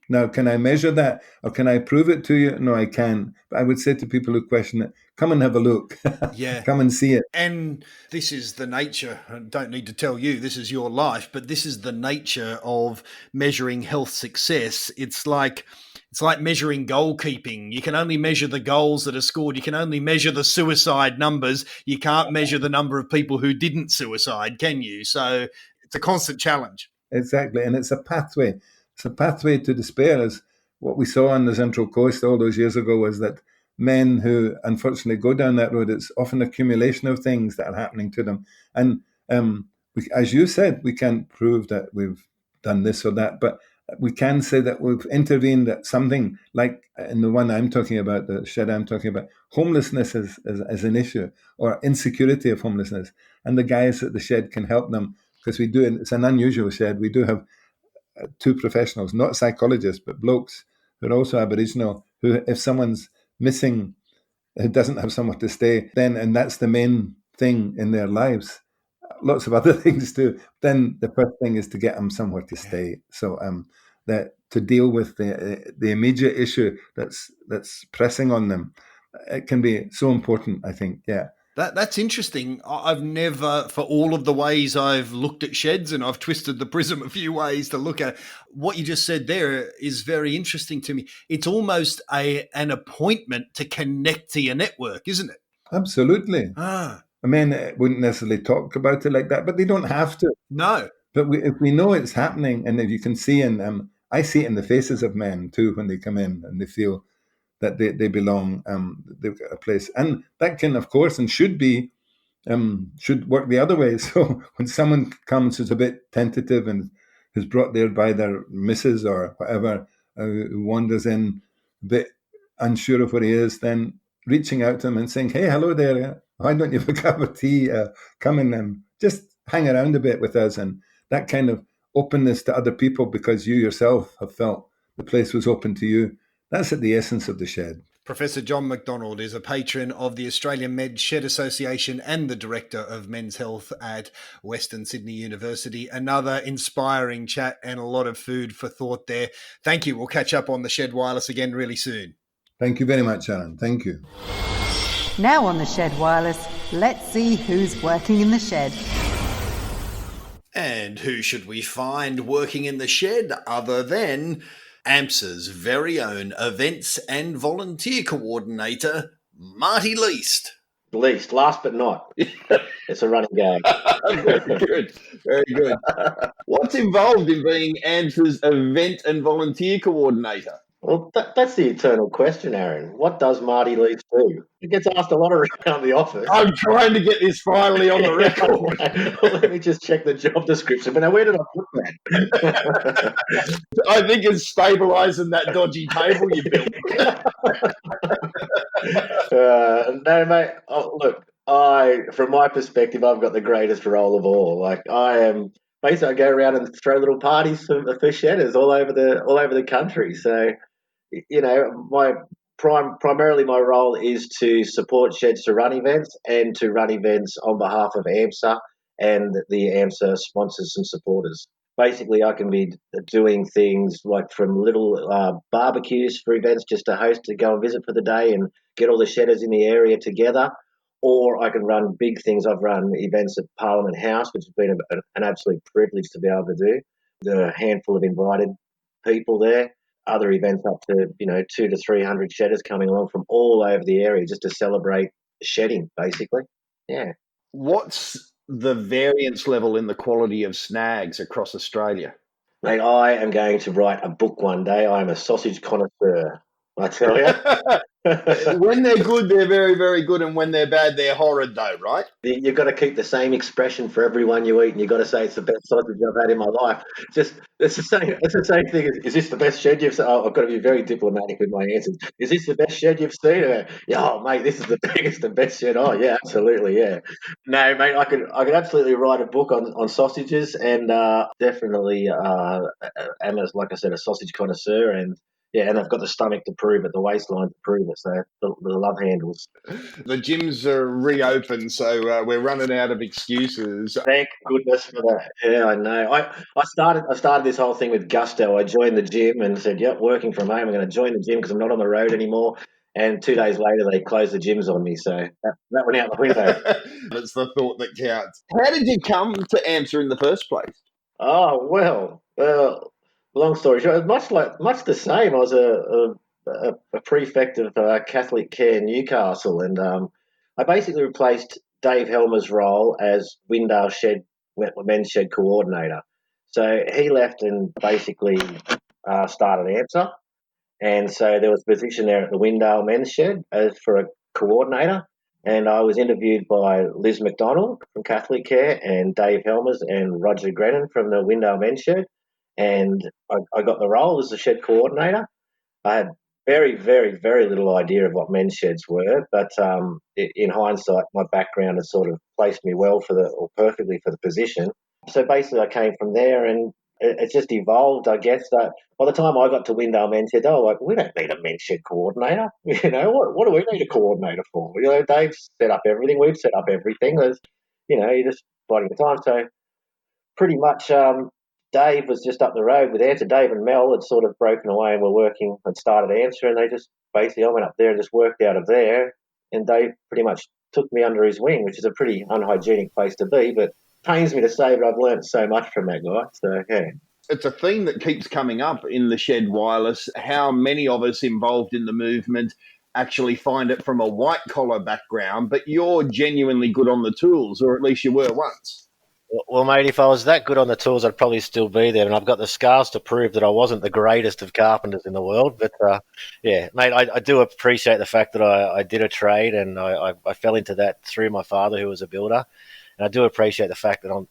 Now, can I measure that or can I prove it to you? No, I can't. But I would say to people who question it, come and have a look. Yeah. Come and see it. And this is the nature, I don't need to tell you, this is your life, but this is the nature of measuring health success. It's like measuring goalkeeping. You can only measure the goals that are scored. You can only measure the suicide numbers. You can't measure the number of people who didn't suicide, can you? So it's a constant challenge. Exactly. And it's a pathway. It's a pathway to despair. As what we saw on the Central Coast all those years ago was that men who unfortunately go down that road, it's often accumulation of things that are happening to them. And as you said, we can't prove that we've done this or that, but we can say that we've intervened at something like in the one I'm talking about, the shed I'm talking about, homelessness is an issue, or insecurity of homelessness. And the guys at the shed can help them, because we do, and it's an unusual shed. We do have two professionals, not psychologists, but blokes who are also Aboriginal, who, if someone's missing, who doesn't have somewhere to stay, then, and that's the main thing in their lives, lots of other things too, then the first thing is to get them somewhere to stay. So that to deal with the immediate issue that's pressing on them. It can be so important, I think. Yeah. That's interesting. I've never, for all of the ways I've looked at sheds, and I've twisted the prism a few ways to look at it, what you just said there is very interesting to me. It's almost an appointment to connect to your network, isn't it? Absolutely. Ah. I mean, wouldn't necessarily talk about it like that, but they don't have to. No. But if we know it's happening, and if you can see I see it in the faces of men too when they come in and they feel that they belong, they've got a place. And that can, of course, and should work the other way. So when someone comes who's a bit tentative and is brought there by their missus or whatever, who wanders in a bit unsure of where he is, then reaching out to him and saying, hey, hello there, why don't you have a cup of tea? Come and just hang around a bit with us. And that kind of openness to other people because you yourself have felt the place was open to you. That's at the essence of the shed. Professor John Macdonald is a patron of the Australian Med Shed Association and the Director of Men's Health at Western Sydney University. Another inspiring chat and a lot of food for thought there. Thank you. We'll catch up on the Shed Wireless again really soon. Thank you very much, Alan. Thank you. Now on the Shed Wireless, let's see who's working in the shed. And who should we find working in the shed other than AMSA's very own events and volunteer coordinator, Marty Least. Least, last but not. It's a running gag. Very good. Very good. What's involved in being AMSA's event and volunteer coordinator? Well, that's the eternal question, Aaron. What does Marty Least do? He gets asked a lot around the office. I'm trying to get this finally on the record. Well, let me just check the job description. But now, where did I put that? I think it's stabilising that dodgy table you built. No, mate. Oh, look, from my perspective, I've got the greatest role of all. Like, I am basically, I go around and throw little parties for shedders all over the country. So, you know, primarily my role is to support sheds to run events and to run events on behalf of AMSA and the AMSA sponsors and supporters. Basically, I can be doing things like from little barbecues for events just to host to go and visit for the day and get all the shedders in the area together, or I can run big things. I've run events at Parliament House, which has been an absolute privilege to be able to do. There are a handful of invited people there. Other events up to 200 to 300 shedders coming along from all over the area just to celebrate shedding, basically. Yeah. What's the variance level in the quality of snags across Australia? Mate, I am going to write a book one day. I am a sausage connoisseur, I tell you. When they're good, they're very, very good, and when they're bad, they're horrid, though, right? You've got to keep the same expression for every one you eat, and you've got to say it's the best sausage I've had in my life. It's the same thing. Is this the best shed you've seen? Oh, I've got to be very diplomatic with my answers. Is this the best shed you've seen? Yeah, oh, mate, this is the biggest and best shed. Oh, yeah, absolutely, yeah. No, mate, I could absolutely write a book on sausages, and definitely am, like I said, a sausage connoisseur, and yeah, and I've got the stomach to prove it, the waistline to prove it, so the love handles. The gyms are reopened, so we're running out of excuses. Thank goodness for that. Yeah, I know. I started this whole thing with gusto. I joined the gym and said, yep, working from home, I'm going to join the gym because I'm not on the road anymore. And 2 days later, they closed the gyms on me, so that went out the window. That's the thought that counts. How did you come to AMSA in the first place? Oh, well, long story short, much the same. I was a prefect of Catholic Care Newcastle, and I basically replaced Dave Helmers' role as Windale men's shed coordinator. So he left and basically started AMSA, and so there was a position there at the Windale men's shed as for a coordinator. And I was interviewed by Liz Macdonald from Catholic Care and Dave Helmers and Roger Grennan from the Windale men's shed. And I got the role as the shed coordinator. I had very, very, very little idea of what men's sheds were, but in hindsight, my background has sort of placed me perfectly for the position. So basically, I came from there, and it just evolved, I guess. That by the time I got to Windale men's shed, we don't need a men's shed coordinator. What do we need a coordinator for? Dave's set up everything. We've set up everything. There's, you're just biding the time. So pretty much. Dave was just up the road with AMSA. Dave and Mel had sort of broken away and were working and started AMSA, and they just basically, I went up there and just worked out of there, and Dave pretty much took me under his wing, which is a pretty unhygienic place to be, but pains me to say, but I've learned so much from that guy. So, yeah. It's a theme that keeps coming up in the Shed Wireless. How many of us involved in the movement actually find it from a white-collar background, but you're genuinely good on the tools, or at least you were once. Well, mate, if I was that good on the tools, I'd probably still be there, and I've got the scars to prove that I wasn't the greatest of carpenters in the world. But, yeah, mate, I do appreciate the fact that I did a trade, and I fell into that through my father, who was a builder. And I do appreciate the fact that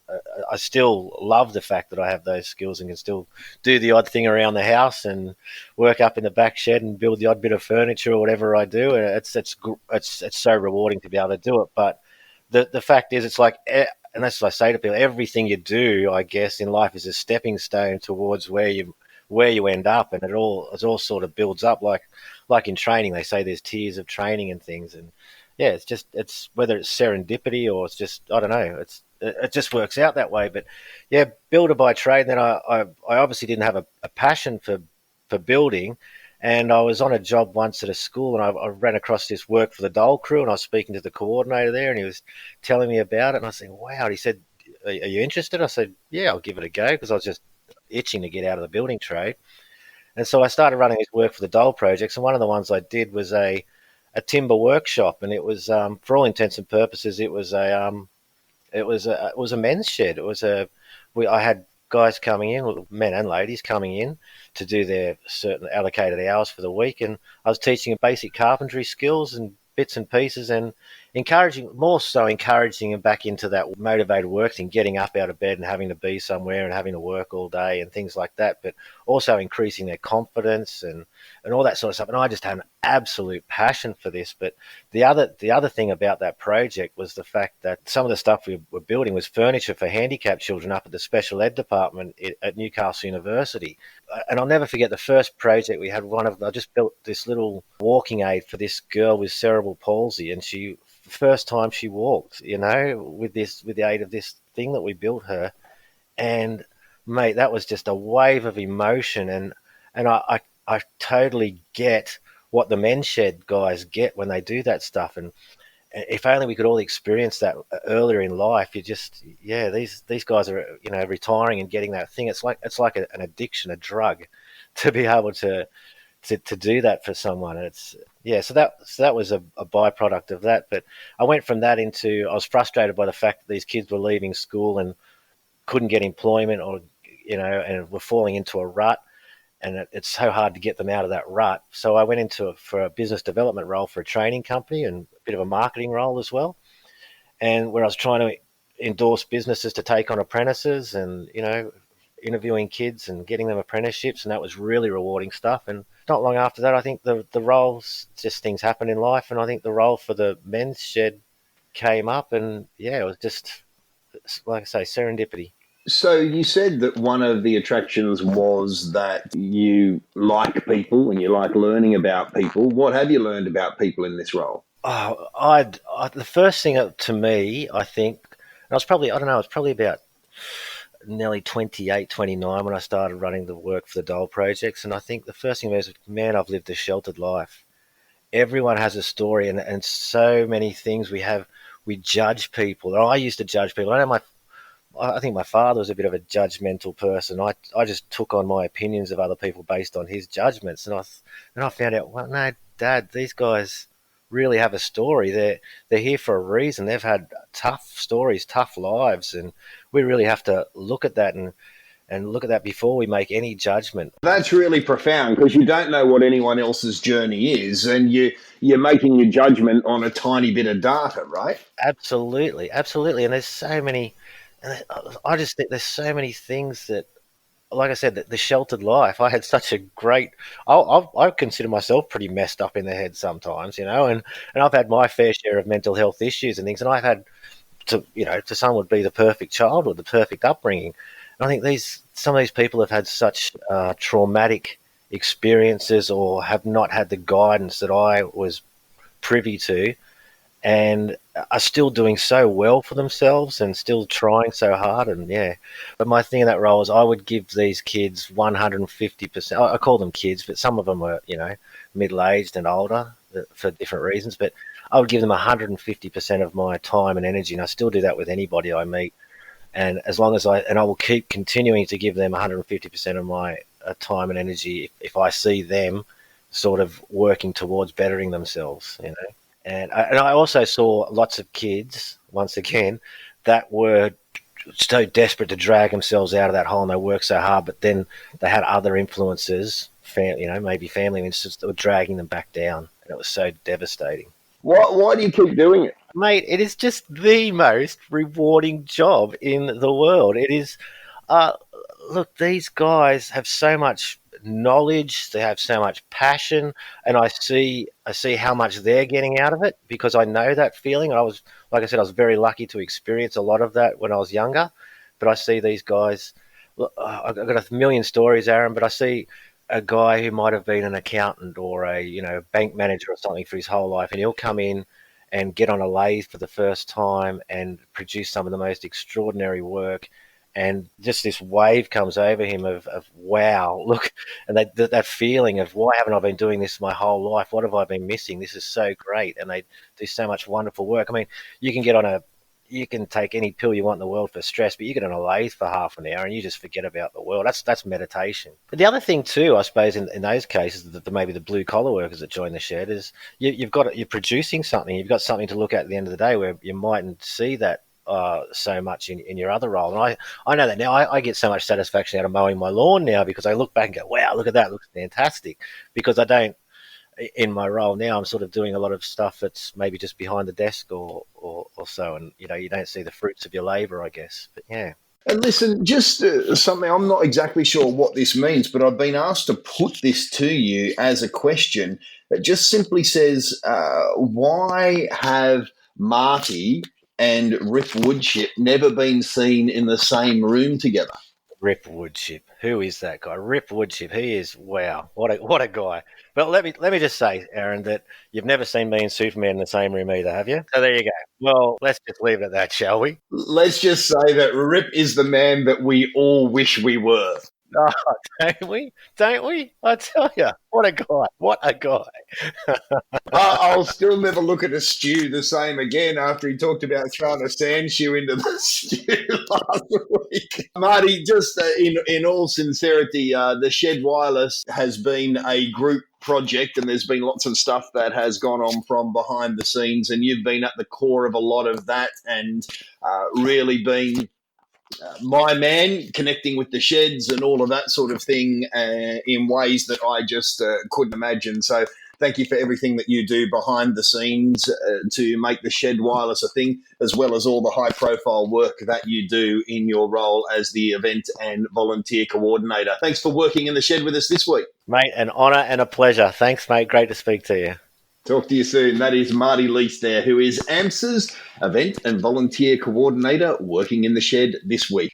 I still love the fact that I have those skills and can still do the odd thing around the house and work up in the back shed and build the odd bit of furniture or whatever I do. And it's so rewarding to be able to do it. But the fact is, it's like, and that's what I say to people, everything you do, I guess, in life is a stepping stone towards where you end up, and it all sort of builds up. Like in training, they say there's tiers of training and things, and yeah, it's whether it's serendipity or it's just, I don't know, it just works out that way. But yeah, builder by trade. Then I obviously didn't have a passion for building. And I was on a job once at a school, and I ran across this work for the Dole crew, and I was speaking to the coordinator there, and he was telling me about it, and I said, wow. And he said, are you interested? I said, yeah, I'll give it a go, because I was just itching to get out of the building trade. And so I started running this work for the Dole projects, and one of the ones I did was a timber workshop, and it was, for all intents and purposes, it was a men's shed. I had guys coming in, men and ladies coming in to do their certain allocated hours for the week, and I was teaching them basic carpentry skills and bits and pieces, and encouraging them back into that motivated work thing, getting up out of bed and having to be somewhere and having to work all day and things like that, but also increasing their confidence and all that sort of stuff. And I just had an absolute passion for this. But the other thing about that project was the fact that some of the stuff we were building was furniture for handicapped children up at the special ed department at Newcastle University. And I'll never forget the first project we had. I just built this little walking aid for this girl with cerebral palsy, and first time she walked, with the aid of this thing that we built her. And mate, that was just a wave of emotion, and I totally get what the men's shed guys get when they do that stuff. And if only we could all experience that earlier in life. These guys are retiring and getting that thing. It's like an addiction, a drug, to be able to do that for someone. So that was a byproduct of that. But I went from that I was frustrated by the fact that these kids were leaving school and couldn't get employment, or and were falling into a rut, and it's so hard to get them out of that rut. So I went for a business development role for a training company, and a bit of a marketing role as well, and where I was trying to endorse businesses to take on apprentices, and interviewing kids and getting them apprenticeships, and that was really rewarding stuff. And not long after that, I think the roles, just things happen in life, and I think the role for the men's shed came up, and it was just, like I say, serendipity. So you said that one of the attractions was that you like people and you like learning about people. What have you learned about people in this role? The first thing to me, I think, I was probably about nearly 28, 29 when I started running the work for the Dole projects. And I think the first thing was, man, I've lived a sheltered life. Everyone has a story, and so many things we judge people. I used to judge people. I think my father was a bit of a judgmental person. I just took on my opinions of other people based on his judgments. And I found out, well, no, Dad, these guys really have a story. They're here for a reason. They've had tough stories, tough lives, and we really have to look at that and look at that before we make any judgment. That's really profound, because you don't know what anyone else's journey is, and you're making your judgment on a tiny bit of data, right? Absolutely. And there's so many. I just think there's so many things that, like I said, the sheltered life. I had such a great. I consider myself pretty messed up in the head sometimes, and I've had my fair share of mental health issues and things, and I've had to some would be the perfect childhood, the perfect upbringing. And I think some of these people have had such traumatic experiences, or have not had the guidance that I was privy to. and are still doing so well for themselves and still trying so hard. And but my thing in that role is I would give these kids 150%. I call them kids, but some of them are, middle-aged and older for different reasons, but I would give them 150% of my time and energy, and I still do that with anybody I meet. And as long as I will keep continuing to give them 150% of my time and energy if I see them sort of working towards bettering themselves, And I also saw lots of kids, once again, that were so desperate to drag themselves out of that hole, and they worked so hard, but then they had other influences, maybe family influences, that were dragging them back down, and it was so devastating. Why do you keep doing it? Mate, it is just the most rewarding job in the world. It is, look, these guys have so much knowledge, they have so much passion, and I see how much they're getting out of it, because I know that feeling. I was very lucky to experience a lot of that when I was younger, but I see these guys. I've got a million stories, Aaron, but I see a guy who might have been an accountant or a bank manager or something for his whole life, and he'll come in and get on a lathe for the first time and produce some of the most extraordinary work. And just this wave comes over him of wow, look, and that feeling of, why haven't I been doing this my whole life? What have I been missing? This is so great. And they do so much wonderful work. I mean, you can take any pill you want in the world for stress, but you get on a lathe for half an hour and you just forget about the world. That's meditation. But the other thing too, I suppose, in those cases, maybe the blue collar workers that join the shed, is you're producing something. You've got something to look at the end of the day, where you mightn't see that so much in your other role. And I know that now. I get so much satisfaction out of mowing my lawn now, because I look back and go, wow, look at that, it looks fantastic. Because I don't, in my role now, I'm sort of doing a lot of stuff that's maybe just behind the desk or so, and you don't see the fruits of your labour, I guess. But yeah. And listen, just something, I'm not exactly sure what this means, but I've been asked to put this to you as a question that just simply says, why have Marty and Rip Woodchip never been seen in the same room together? Rip Woodchip, who is that guy? Rip Woodchip, he is, wow, what a guy. But let me just say, Aaron, that you've never seen me and Superman in the same room either, have you? So there you go. Well, let's just leave it at that, shall we? Let's just say that Rip is the man that we all wish we were. Oh, don't we? Don't we? I tell you, what a guy. What a guy. I'll still never look at a stew the same again after he talked about throwing a sand shoe into the stew last week. Marty, just in all sincerity, the Shed Wireless has been a group project, and there's been lots of stuff that has gone on from behind the scenes, and you've been at the core of a lot of that, and really been my man, connecting with the sheds and all of that sort of thing in ways that I just couldn't imagine. So thank you for everything that you do behind the scenes to make the Shed Wireless a thing, as well as all the high-profile work that you do in your role as the event and volunteer coordinator. Thanks for working in the shed with us this week. Mate, an honour and a pleasure. Thanks, mate. Great to speak to you. Talk to you soon. That is Marty Lease there, who is AMSA's event and volunteer coordinator, working in the shed this week.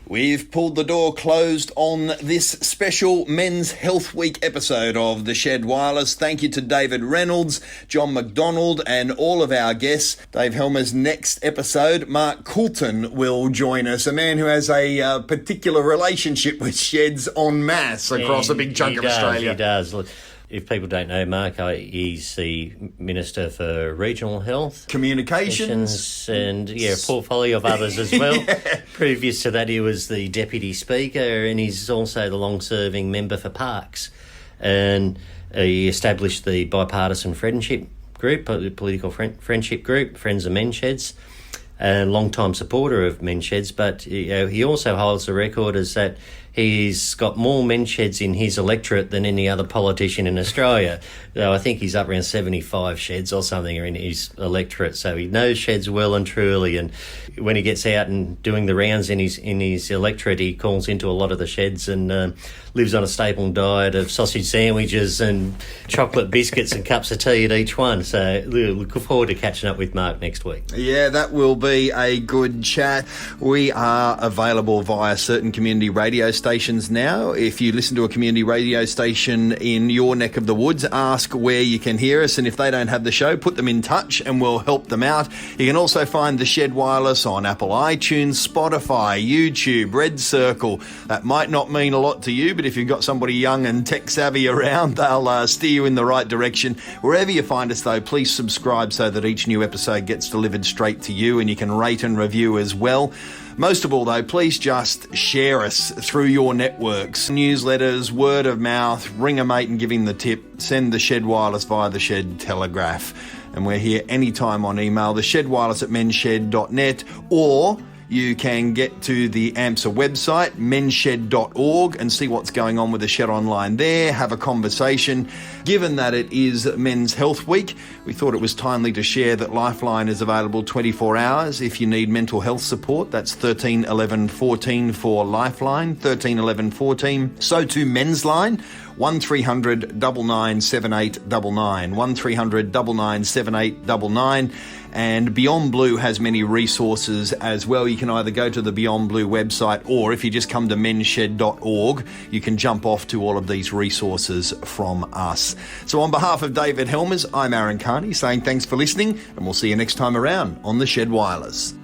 We've pulled the door closed on this special Men's Health Week episode of The Shed Wireless. Thank you to David Reynolds, John Macdonald, and all of our guests. Dave Helmers' next episode, Mark Coulton will join us, a man who has a particular relationship with sheds en masse across a big chunk of Australia. He does. Look, if people don't know Mark, he's the Minister for Regional Health, Communications, and a portfolio of others as well. Yeah. Previous to that, he was the Deputy Speaker, and he's also the long-serving member for Parks. And he established the bipartisan friendship group, political friendship group, Friends of Men's Sheds, and long-time supporter of men's sheds. But he also holds the record as that he's got more men's sheds in his electorate than any other politician in Australia. So I think he's up around 75 sheds or something in his electorate. So he knows sheds well and truly. And when he gets out and doing the rounds in his electorate, he calls into a lot of the sheds and lives on a staple diet of sausage sandwiches and chocolate biscuits and cups of tea at each one. So look forward to catching up with Mark next week. Yeah, that will be a good chat. We are available via certain community radio stations stations now. If you listen to a community radio station in your neck of the woods, ask where you can hear us, and if they don't have the show, put them in touch and we'll help them out. You can also find The Shed Wireless on Apple iTunes, Spotify, YouTube, Red Circle. That might not mean a lot to you, but if you've got somebody young and tech savvy around, they'll steer you in the right direction. Wherever you find us, though, please subscribe so that each new episode gets delivered straight to you, and you can rate and review as well. Most of all, though, please just share us through your networks, newsletters, word of mouth, ring a mate and give him the tip, send The Shed Wireless via the Shed Telegraph. And we're here anytime on email, theshedwireless@mensshed.net, or you can get to the AMSA website, mensshed.org, and see what's going on with the Shed Online there, have a conversation. Given that it is Men's Health Week, we thought it was timely to share that Lifeline is available 24 hours if you need mental health support. That's 13 11 14 for Lifeline, 13 11 14. So to Men's Line, 1300 99 7899, 1300 99 7899. And Beyond Blue has many resources as well. You can either go to the Beyond Blue website, or if you just come to mensshed.org, you can jump off to all of these resources from us. So on behalf of David Helmers, I'm Aaron Kearney saying thanks for listening, and we'll see you next time around on The Shed Wireless.